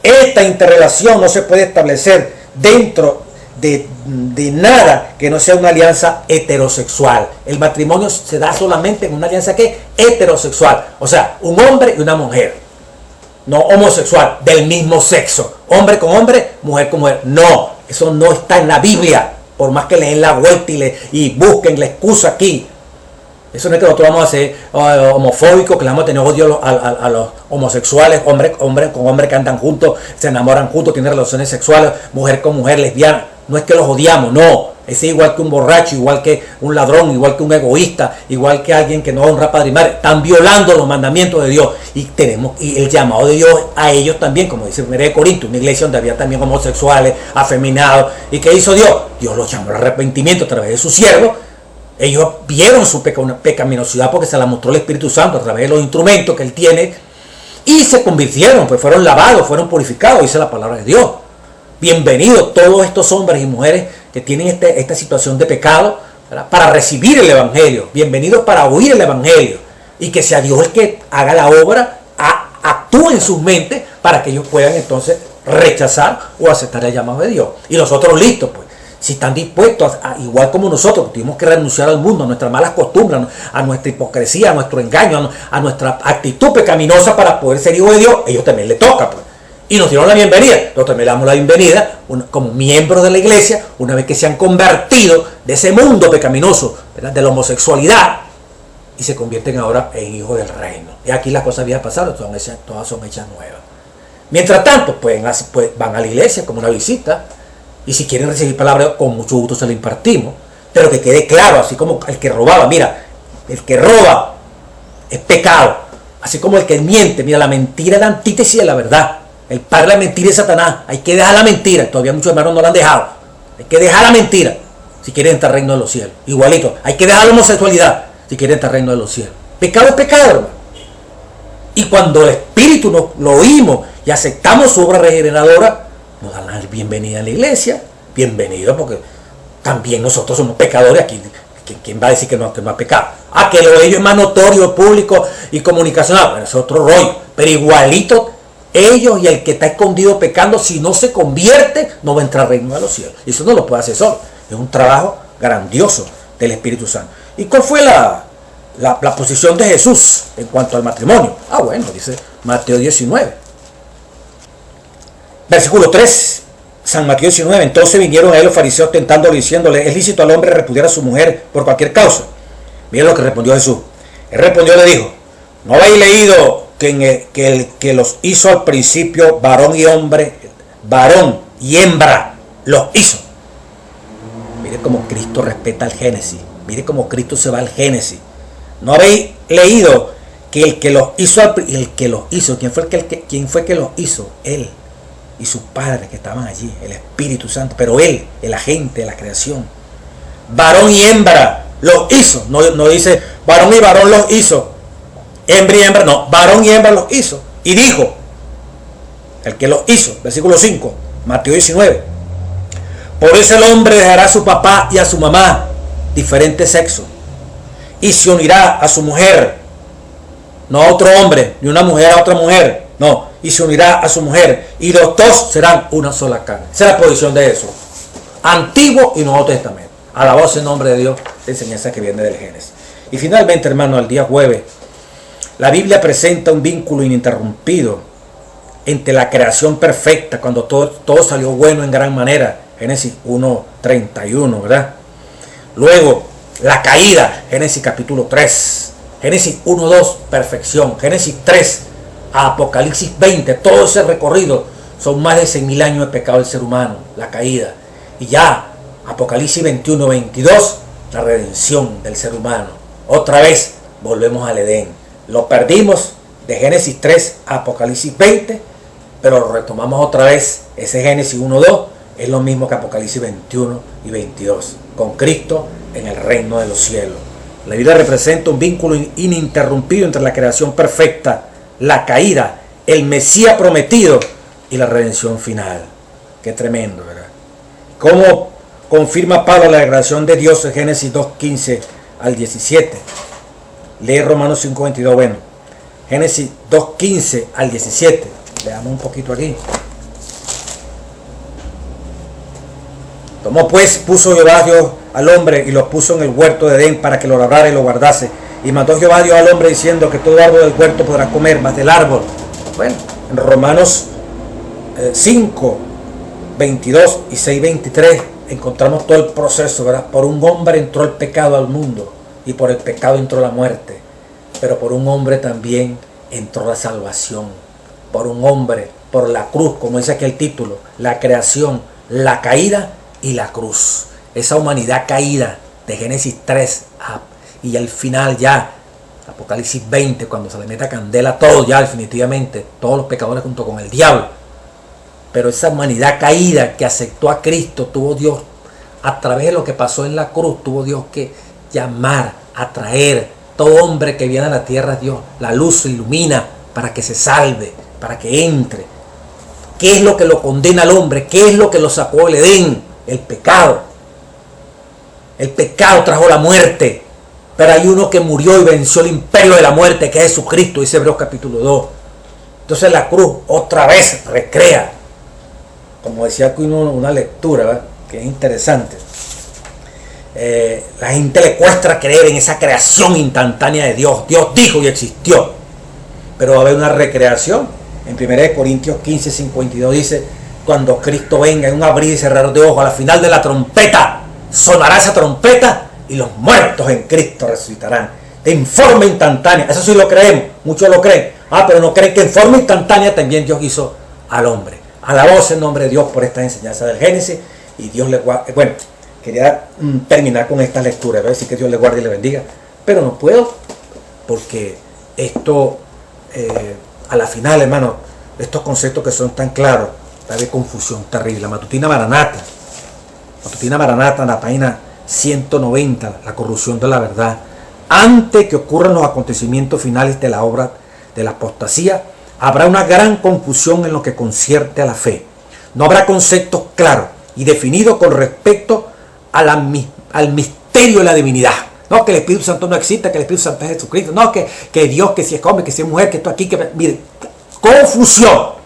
Esta interrelación no se puede establecer dentro de nada que no sea una alianza heterosexual. El matrimonio se da solamente en una alianza que heterosexual, o sea, un hombre y una mujer, no homosexual, del mismo sexo, hombre con hombre, mujer con mujer. No, eso no está en la Biblia, por más que le den la vuelta y busquen la excusa aquí. Eso no es que nosotros vamos a ser homofóbicos, que le vamos a tener odio a los homosexuales, hombre con hombre que andan juntos, se enamoran juntos, tienen relaciones sexuales, mujer con mujer, lesbiana. No es que los odiamos, no. Es igual que un borracho, igual que un ladrón, igual que un egoísta, igual que alguien que no honra padre y madre. Están violando los mandamientos de Dios. Y el llamado de Dios a ellos también, como dice 1 Corintios, una iglesia donde había también homosexuales, afeminados. ¿Y qué hizo Dios? Dios los llamó al arrepentimiento a través de su siervo. Ellos vieron su pecaminosidad porque se la mostró el Espíritu Santo a través de los instrumentos que Él tiene. Y se convirtieron, pues fueron lavados, fueron purificados, dice la palabra de Dios. Bienvenidos todos estos hombres y mujeres que tienen esta situación de pecado, ¿verdad?, para recibir el Evangelio. Bienvenidos para oír el Evangelio. Y que sea Dios el que haga la obra, actúe en sus mentes para que ellos puedan entonces rechazar o aceptar el llamado de Dios. Y nosotros listos, pues. Si están dispuestos, igual como nosotros, tuvimos que renunciar al mundo, a nuestras malas costumbres, a nuestra hipocresía, a nuestro engaño, a nuestra actitud pecaminosa para poder ser hijos de Dios, ellos también les toca, pues. Y nos dieron la bienvenida. Nosotros también le damos la bienvenida como miembros de la iglesia, una vez que se han convertido de ese mundo pecaminoso, ¿verdad?, de la homosexualidad, y se convierten ahora en hijos del reino. Y aquí las cosas habían pasado, todas son hechas nuevas. Mientras tanto, pues van a la iglesia como una visita, y si quieren recibir palabra, con mucho gusto se la impartimos, pero que quede claro, así como el que robaba, mira, el que roba es pecado, así como el que miente, mira, la mentira es la antítesis de la verdad. El padre de la mentira es Satanás. Hay que dejar la mentira. Todavía muchos hermanos no la han dejado. Hay que dejar la mentira si quieren entrar al reino de los cielos. Igualito, hay que dejar la homosexualidad si quieren entrar al reino de los cielos. Pecado es pecado, hermano. Y cuando el Espíritu lo oímos y aceptamos su obra regeneradora, nos dan la bienvenida a la iglesia. Bienvenido, porque también nosotros somos pecadores. Aquí, ¿quién va a decir que no ha pecado? Que lo de ellos es más notorio, público y comunicacional. Bueno, es otro rollo. Pero igualito, ellos y el que está escondido pecando, si no se convierte, no va a entrar al reino de los cielos. Y eso no lo puede hacer solo. Es un trabajo grandioso del Espíritu Santo. ¿Y cuál fue la posición de Jesús en cuanto al matrimonio? Bueno, dice Mateo 19. Versículo 3. San Mateo 19. Entonces vinieron a él los fariseos tentándole, diciéndole: ¿es lícito al hombre repudiar a su mujer por cualquier causa? Miren lo que respondió Jesús. Él respondió y le dijo: ¿no habéis leído que el que los hizo al principio, varón y hombre, varón y hembra, los hizo? Mire cómo Cristo respeta el Génesis. Mire cómo Cristo se va al Génesis. ¿No habéis leído que el que los hizo, ¿quién fue que los hizo? Él y sus padres que estaban allí, el Espíritu Santo, pero él, el agente de la creación. Varón y hembra los hizo. No dice varón y varón los hizo. Hembra y hembra, no, varón y hembra los hizo. Y dijo, el que los hizo, versículo 5, Mateo 19: por eso el hombre dejará a su papá y a su mamá, diferente sexo, y se unirá a su mujer, no a otro hombre, ni una mujer a otra mujer, no, y se unirá a su mujer, y los dos serán una sola carne. Esa es la posición de Jesús, Antiguo y Nuevo Testamento. Alabado sea el nombre de Dios, la enseñanza que viene del Génesis. Y finalmente, hermano, el día jueves, la Biblia presenta un vínculo ininterrumpido entre la creación perfecta, cuando todo salió bueno en gran manera, Génesis 1:31, ¿verdad? Luego, la caída, Génesis capítulo 3, Génesis 1:2, perfección, Génesis 3, Apocalipsis 20, todo ese recorrido son más de 6.000 años de pecado del ser humano, la caída. Y ya, Apocalipsis 21:22, la redención del ser humano. Otra vez, volvemos al Edén. Lo perdimos de Génesis 3 a Apocalipsis 20, pero lo retomamos otra vez. Ese Génesis 1:2 es lo mismo que Apocalipsis 21 y 22, con Cristo en el reino de los cielos. La Biblia representa un vínculo ininterrumpido entre la creación perfecta, la caída el Mesías prometido y la redención final. Qué tremendo, ¿verdad? ¿Cómo confirma Pablo la declaración de Dios en Génesis 2:15 al 17? Lee Romanos 5:22. Bueno, Génesis 2:15 al 17. Veamos un poquito aquí. Tomó pues, puso Jehová Dios al hombre y lo puso en el huerto de Edén para que lo labrara y lo guardase. Y mandó Jehová Dios al hombre diciendo que todo árbol del huerto podrá comer, mas del árbol. Bueno, en Romanos 5:22 y 6:23 encontramos todo el proceso, ¿verdad? Por un hombre entró el pecado al mundo y por el pecado entró la muerte. Pero por un hombre también entró la salvación. Por un hombre, por la cruz, como dice aquí el título, la creación, la caída y la cruz. Esa humanidad caída de Génesis 3 y al final ya Apocalipsis 20, cuando se le meta candela a todo, ya definitivamente todos los pecadores junto con el diablo. Pero esa humanidad caída que aceptó a Cristo, tuvo Dios, a través de lo que pasó en la cruz, tuvo Dios que llamar, atraer. Todo hombre que viene a la tierra, Dios, la luz se ilumina para que se salve, para que entre. ¿Qué es lo que lo condena al hombre? ¿Qué es lo que lo sacó del Edén? El pecado. El pecado trajo la muerte. Pero hay uno que murió y venció el imperio de la muerte, que es Jesucristo, dice Hebreos capítulo 2. Entonces la cruz otra vez recrea. Como decía aquí una lectura, ¿verdad?, que es interesante. La gente le cuesta creer en esa creación instantánea de Dios. Dios dijo y existió. Pero va a haber una recreación. En 1 Corintios 15:52 dice: cuando Cristo venga en un abrir y cerrar de ojos, a la final de la trompeta, sonará esa trompeta y los muertos en Cristo resucitarán. En forma instantánea. Eso sí lo creemos. Muchos lo creen. Pero no creen que en forma instantánea también Dios hizo al hombre. Alabado el nombre de Dios por esta enseñanza del Génesis. Y Dios le guarde. Bueno, quería terminar con esta lectura. Voy a decir que Dios le guarde y le bendiga. Pero no puedo. Porque esto, a la final, hermano, estos conceptos que son tan claros, va a haber confusión terrible. La Matutina Maranata, en la página 190, la corrupción de la verdad. Antes que ocurran los acontecimientos finales de la obra de la apostasía, habrá una gran confusión en lo que concierne a la fe. No habrá conceptos claros y definidos con respecto al misterio de la divinidad. No, que el Espíritu Santo no existe, que el Espíritu Santo es Jesucristo. No, que Dios, que si es hombre, que si es mujer, que esto aquí, que... Mire, confusión.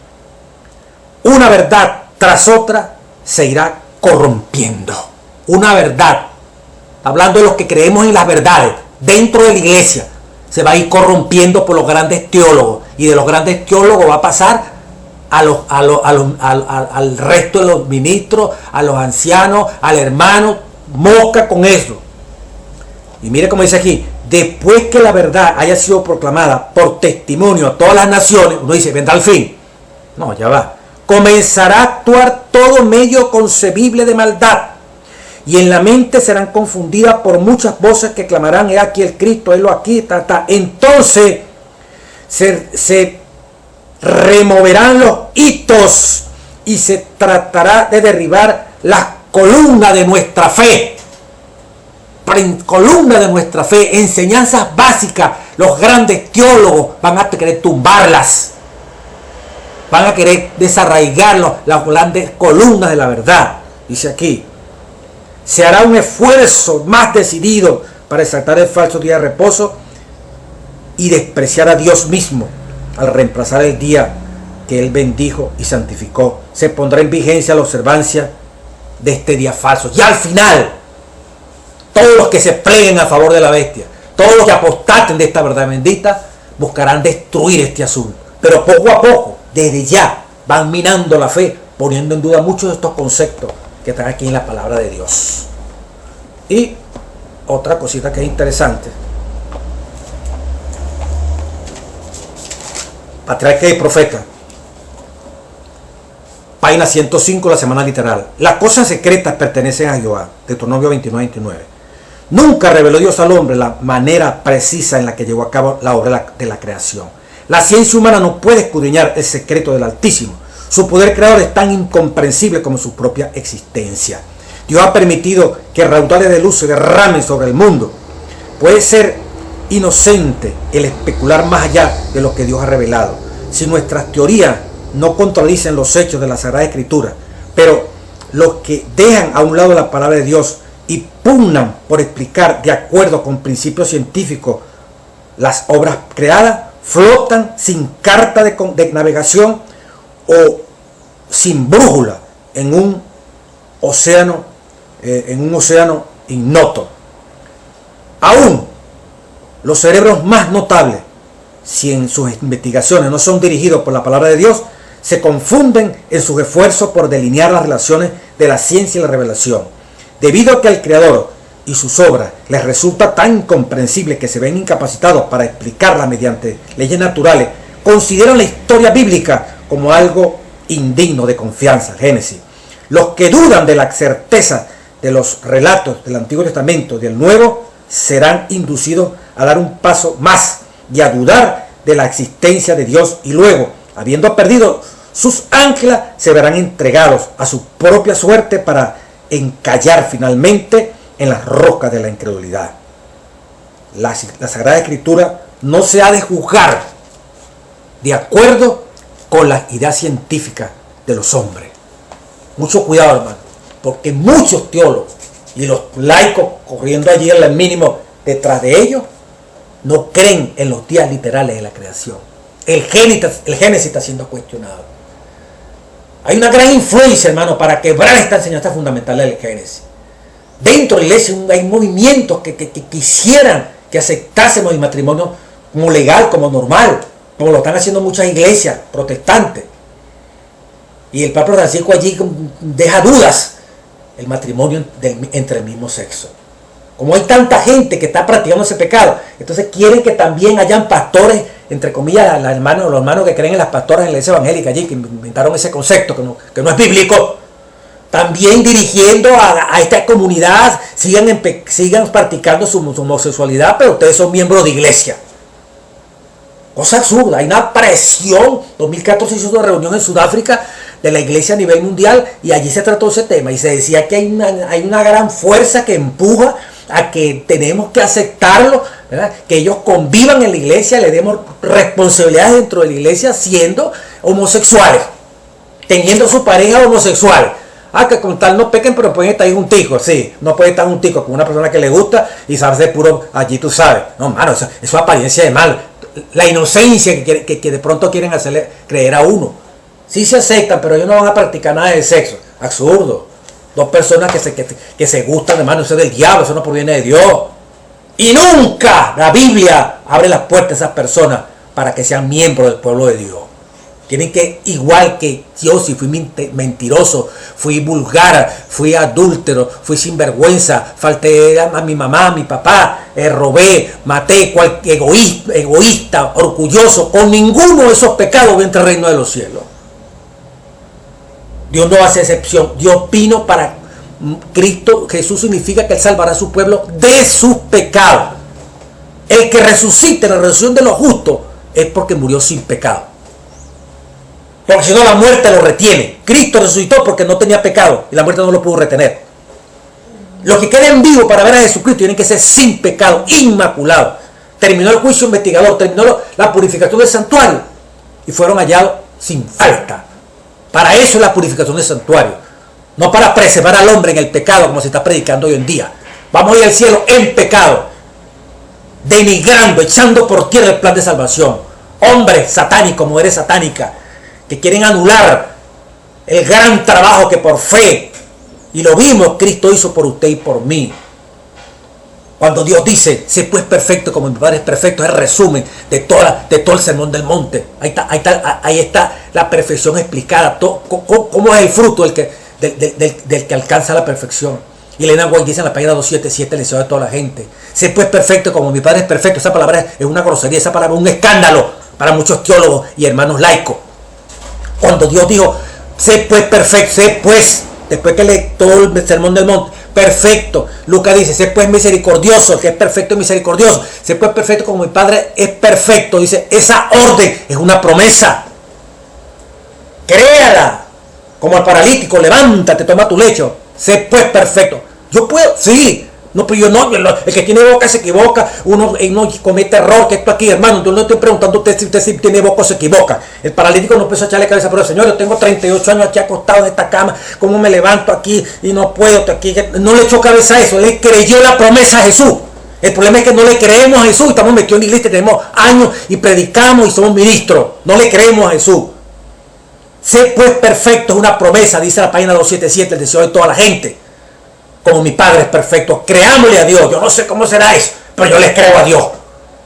Una verdad tras otra se irá corrompiendo. Una verdad. Hablando de los que creemos en las verdades dentro de la iglesia, se va a ir corrompiendo por los grandes teólogos. Y de los grandes teólogos va a pasar al resto de los ministros, a los ancianos, al hermano. Mosca con eso. Y mire cómo dice aquí: después que la verdad haya sido proclamada por testimonio a todas las naciones, uno dice, vendrá el fin. No, ya va. Comenzará a actuar todo medio concebible de maldad. Y en la mente serán confundidas por muchas voces que clamarán: he aquí el Cristo, helo aquí, Entonces se removerán los hitos y se tratará de derribar las columnas de nuestra fe. Columna de nuestra fe, enseñanzas básicas. Los grandes teólogos van a querer tumbarlas, van a querer desarraigar las grandes columnas de la verdad. Dice aquí: se hará un esfuerzo más decidido para exaltar el falso día de reposo y despreciar a Dios mismo al reemplazar el día que Él bendijo y santificó. Se pondrá en vigencia la observancia de este día falso. Y al final, todos los que se pleguen a favor de la bestia, todos los que apostaten de esta verdad bendita, buscarán destruir este asunto. Pero poco a poco, desde ya, van minando la fe, poniendo en duda muchos de estos conceptos que están aquí en la palabra de Dios. Y otra cosita que es interesante: Patriarca y Profeta, página 105, la semana literal. Las cosas secretas pertenecen a Jehová. Deuteronomio 29:29. Nunca reveló Dios al hombre la manera precisa en la que llevó a cabo la obra de la creación. La ciencia humana no puede escudriñar el secreto del Altísimo. Su poder creador es tan incomprensible como su propia existencia. Dios ha permitido que raudales de luz se derramen sobre el mundo. Puede ser inocente el especular más allá de lo que Dios ha revelado. si nuestras teorías no contradicen los hechos de la Sagrada Escritura, pero los que dejan a un lado la palabra de Dios y pugnan por explicar de acuerdo con principios científicos las obras creadas, flotan sin carta de navegación o sin brújula en un océano ignoto. Aún los cerebros más notables, si en sus investigaciones no son dirigidos por la palabra de Dios, se confunden en sus esfuerzos por delinear las relaciones de la ciencia y la revelación. Debido a que al Creador y sus obras les resulta tan incomprensible que se ven incapacitados para explicarla mediante leyes naturales, consideran la historia bíblica como algo indigno de confianza. Génesis. Los que dudan de la certeza de los relatos del Antiguo Testamento y del Nuevo serán inducidos a dar un paso más y a dudar de la existencia de Dios, y luego, habiendo perdido sus anclas, se verán entregados a su propia suerte para encallar finalmente en las rocas de la incredulidad. La Sagrada Escritura no se ha de juzgar de acuerdo con las ideas científicas de los hombres. Mucho cuidado, hermano, porque muchos teólogos y los laicos corriendo allí en el mínimo detrás de ellos no creen en los días literales de la creación. El Génesis está siendo cuestionado. Hay una gran influencia, hermano, para quebrar esta enseñanza fundamental del Génesis. Dentro de la iglesia hay movimientos que quisieran que aceptásemos el matrimonio como legal, como normal, como lo están haciendo muchas iglesias protestantes. Y el Papa Francisco allí deja dudas el matrimonio entre el mismo sexo. Como hay tanta gente que está practicando ese pecado, entonces quieren que también hayan pastores, entre comillas, los hermanos que creen en las pastoras en la iglesia evangélica allí, que inventaron ese concepto que no es bíblico, también dirigiendo a esta comunidad, sigan practicando su homosexualidad, pero ustedes son miembros de iglesia. Cosa absurda. Hay una presión. 2014 hizo una reunión en Sudáfrica de la iglesia a nivel mundial y allí se trató ese tema y se decía que hay una gran fuerza que empuja a que tenemos que aceptarlo, ¿verdad? Que ellos convivan en la iglesia, le demos responsabilidades dentro de la iglesia siendo homosexuales, teniendo su pareja homosexual. Que con tal no pequen, pero pueden estar ahí junticos. Sí, no puede estar junticos con una persona que le gusta y sabes de puro allí, tú sabes. No, mano, eso es apariencia de mal. La inocencia que de pronto quieren hacerle creer a uno. Sí se aceptan, pero ellos no van a practicar nada de sexo. Absurdo. Dos personas que se gustan, hermano, eso es del diablo, eso no proviene de Dios. Y nunca la Biblia abre las puertas a esas personas para que sean miembros del pueblo de Dios. Tienen que, igual que yo, si fui mentiroso, fui vulgar, fui adúltero, fui sinvergüenza, falté a mi mamá, a mi papá, robé, maté, egoísta, orgulloso, con ninguno de esos pecados voy a entrar al reino de los cielos. Dios no hace excepción. Dios vino para Cristo. Jesús significa que Él salvará a su pueblo de sus pecados. El que resucite en la resurrección de los justos es porque murió sin pecado. Porque si no, la muerte lo retiene. Cristo resucitó porque no tenía pecado y la muerte no lo pudo retener. Los que queden vivos para ver a Jesucristo tienen que ser sin pecado, inmaculados. Terminó el juicio investigador, terminó la purificación del santuario y fueron hallados sin falta. Para eso es la purificación del santuario, no para preservar al hombre en el pecado como se está predicando hoy en día. Vamos a ir al cielo en pecado, denigrando, echando por tierra el plan de salvación. Hombres satánicos, mujeres satánicas, que quieren anular el gran trabajo que por fe, y lo vimos, Cristo hizo por usted y por mí. Cuando Dios dice, sé pues perfecto como mi Padre es perfecto, es el resumen de todo el sermón del monte. Ahí está la perfección explicada. ¿Cómo es el fruto del que alcanza la perfección? Y Elena White dice en la página 277, el deseo de toda la gente. Sé pues perfecto como mi Padre es perfecto. Esa palabra es una grosería, esa palabra es un escándalo para muchos teólogos y hermanos laicos. Cuando Dios dijo, sé pues perfecto, sé pues, después que lee todo el sermón del monte, perfecto. Lucas dice, sé pues misericordioso, que es perfecto y misericordioso. Sé pues perfecto como mi Padre es perfecto. Dice, esa orden es una promesa. Créala. Como al paralítico, levántate, toma tu lecho. Sé pues perfecto. Yo puedo, sí, No, pero el que tiene boca se equivoca, uno comete error, que esto aquí, hermano, yo no estoy preguntando a usted si usted tiene boca o se equivoca. El paralítico no empezó a echarle cabeza, pero Señor, yo tengo 38 años aquí acostado en esta cama, ¿cómo me levanto aquí y no puedo aquí? No le echó cabeza a eso, él creyó la promesa a Jesús. El problema es que no le creemos a Jesús, estamos metidos en la iglesia, tenemos años y predicamos y somos ministros, no le creemos a Jesús. Sé pues perfecto, es una promesa, dice la página 277, el deseo de toda la gente. Como mi Padre es perfecto, creámosle a Dios. Yo no sé cómo será eso, pero yo le creo a Dios.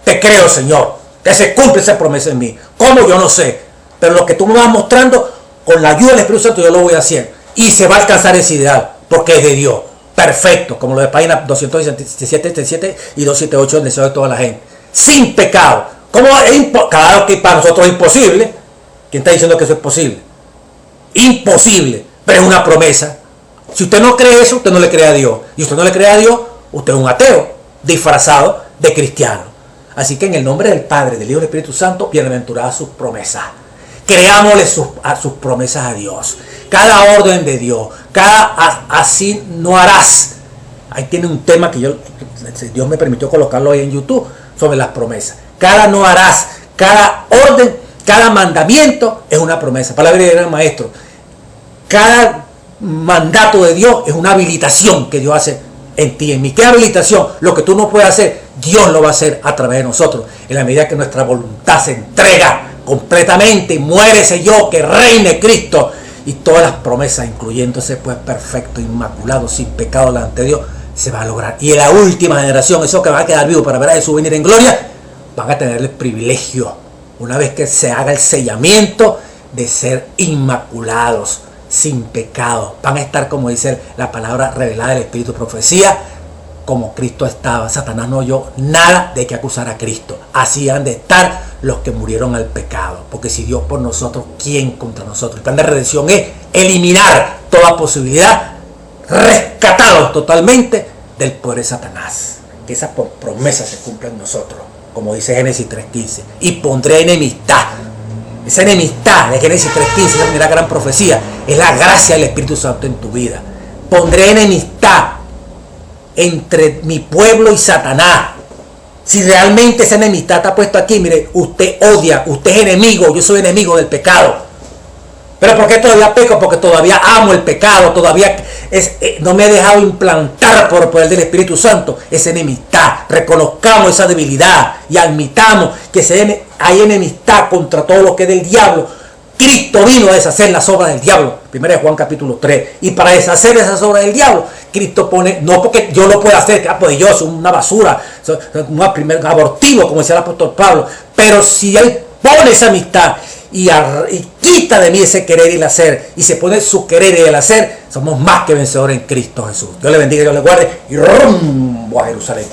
Te creo, Señor, que se cumple esa promesa en mí. ¿Cómo? Yo no sé, pero lo que tú me vas mostrando, con la ayuda del Espíritu Santo, yo lo voy haciendo. Y se va a alcanzar ese ideal, porque es de Dios. Perfecto, como lo de página 277 y 278, el deseo de toda la gente. Sin pecado. ¿Cómo? Claro que para nosotros es imposible. ¿Quién está diciendo que eso es posible? Imposible, pero es una promesa. Si usted no cree eso, usted no le cree a Dios. Y usted no le cree a Dios, usted es un ateo disfrazado de cristiano. Así que en el nombre del Padre, del Hijo y del Espíritu Santo, bienaventuradas sus promesas. Creámosle sus promesas a Dios. Cada orden de Dios, así no harás. Ahí tiene un tema que Dios me permitió colocarlo ahí en YouTube sobre las promesas. Cada no harás, cada orden, cada mandamiento es una promesa. Palabra del gran maestro. Cada mandato de Dios es una habilitación que Dios hace en ti, en mí. ¿Qué habilitación? Lo que tú no puedes hacer, Dios lo va a hacer a través de nosotros. En la medida que nuestra voluntad se entrega completamente y muere ese yo, que reine Cristo. Y todas las promesas, incluyendo ese pues perfecto, inmaculado, sin pecado delante de Dios, se va a lograr. Y en la última generación, esos que van a quedar vivos para ver a Jesús venir en gloria, van a tener el privilegio, una vez que se haga el sellamiento, de ser inmaculados, sin pecado. Van a estar, como dice la palabra revelada del Espíritu de Profecía, como Cristo estaba. Satanás no oyó nada de que acusar a Cristo. Así han de estar los que murieron al pecado. Porque si Dios por nosotros, ¿quién contra nosotros? El plan de redención es eliminar toda posibilidad, rescatarlos totalmente del poder de Satanás. Que esa promesa se cumpla en nosotros, como dice Génesis 3:15. Y pondré enemistad. Esa enemistad de Génesis 3:15, esa primera gran profecía, es la gracia del Espíritu Santo en tu vida. Pondré enemistad entre mi pueblo y Satanás. Si realmente esa enemistad está puesta aquí, mire, usted odia, usted es enemigo, yo soy enemigo del pecado. ¿Pero por qué todavía peco? Porque todavía amo el pecado, todavía no me he dejado implantar por el poder del Espíritu Santo esa enemistad. Reconozcamos esa debilidad y admitamos que hay enemistad contra todo lo que es del diablo. Cristo vino a deshacer las obras del diablo. 1 Juan capítulo 3. Y para deshacer esas obras del diablo, Cristo pone, no porque yo lo pueda hacer, pues yo soy una basura, soy un abortivo, como decía el apóstol Pablo. Pero si Él pone esa amistad y quita de mí ese querer y el hacer, y se pone su querer y el hacer, somos más que vencedores en Cristo Jesús. Dios le bendiga y Dios le guarde, y rumbo a Jerusalén.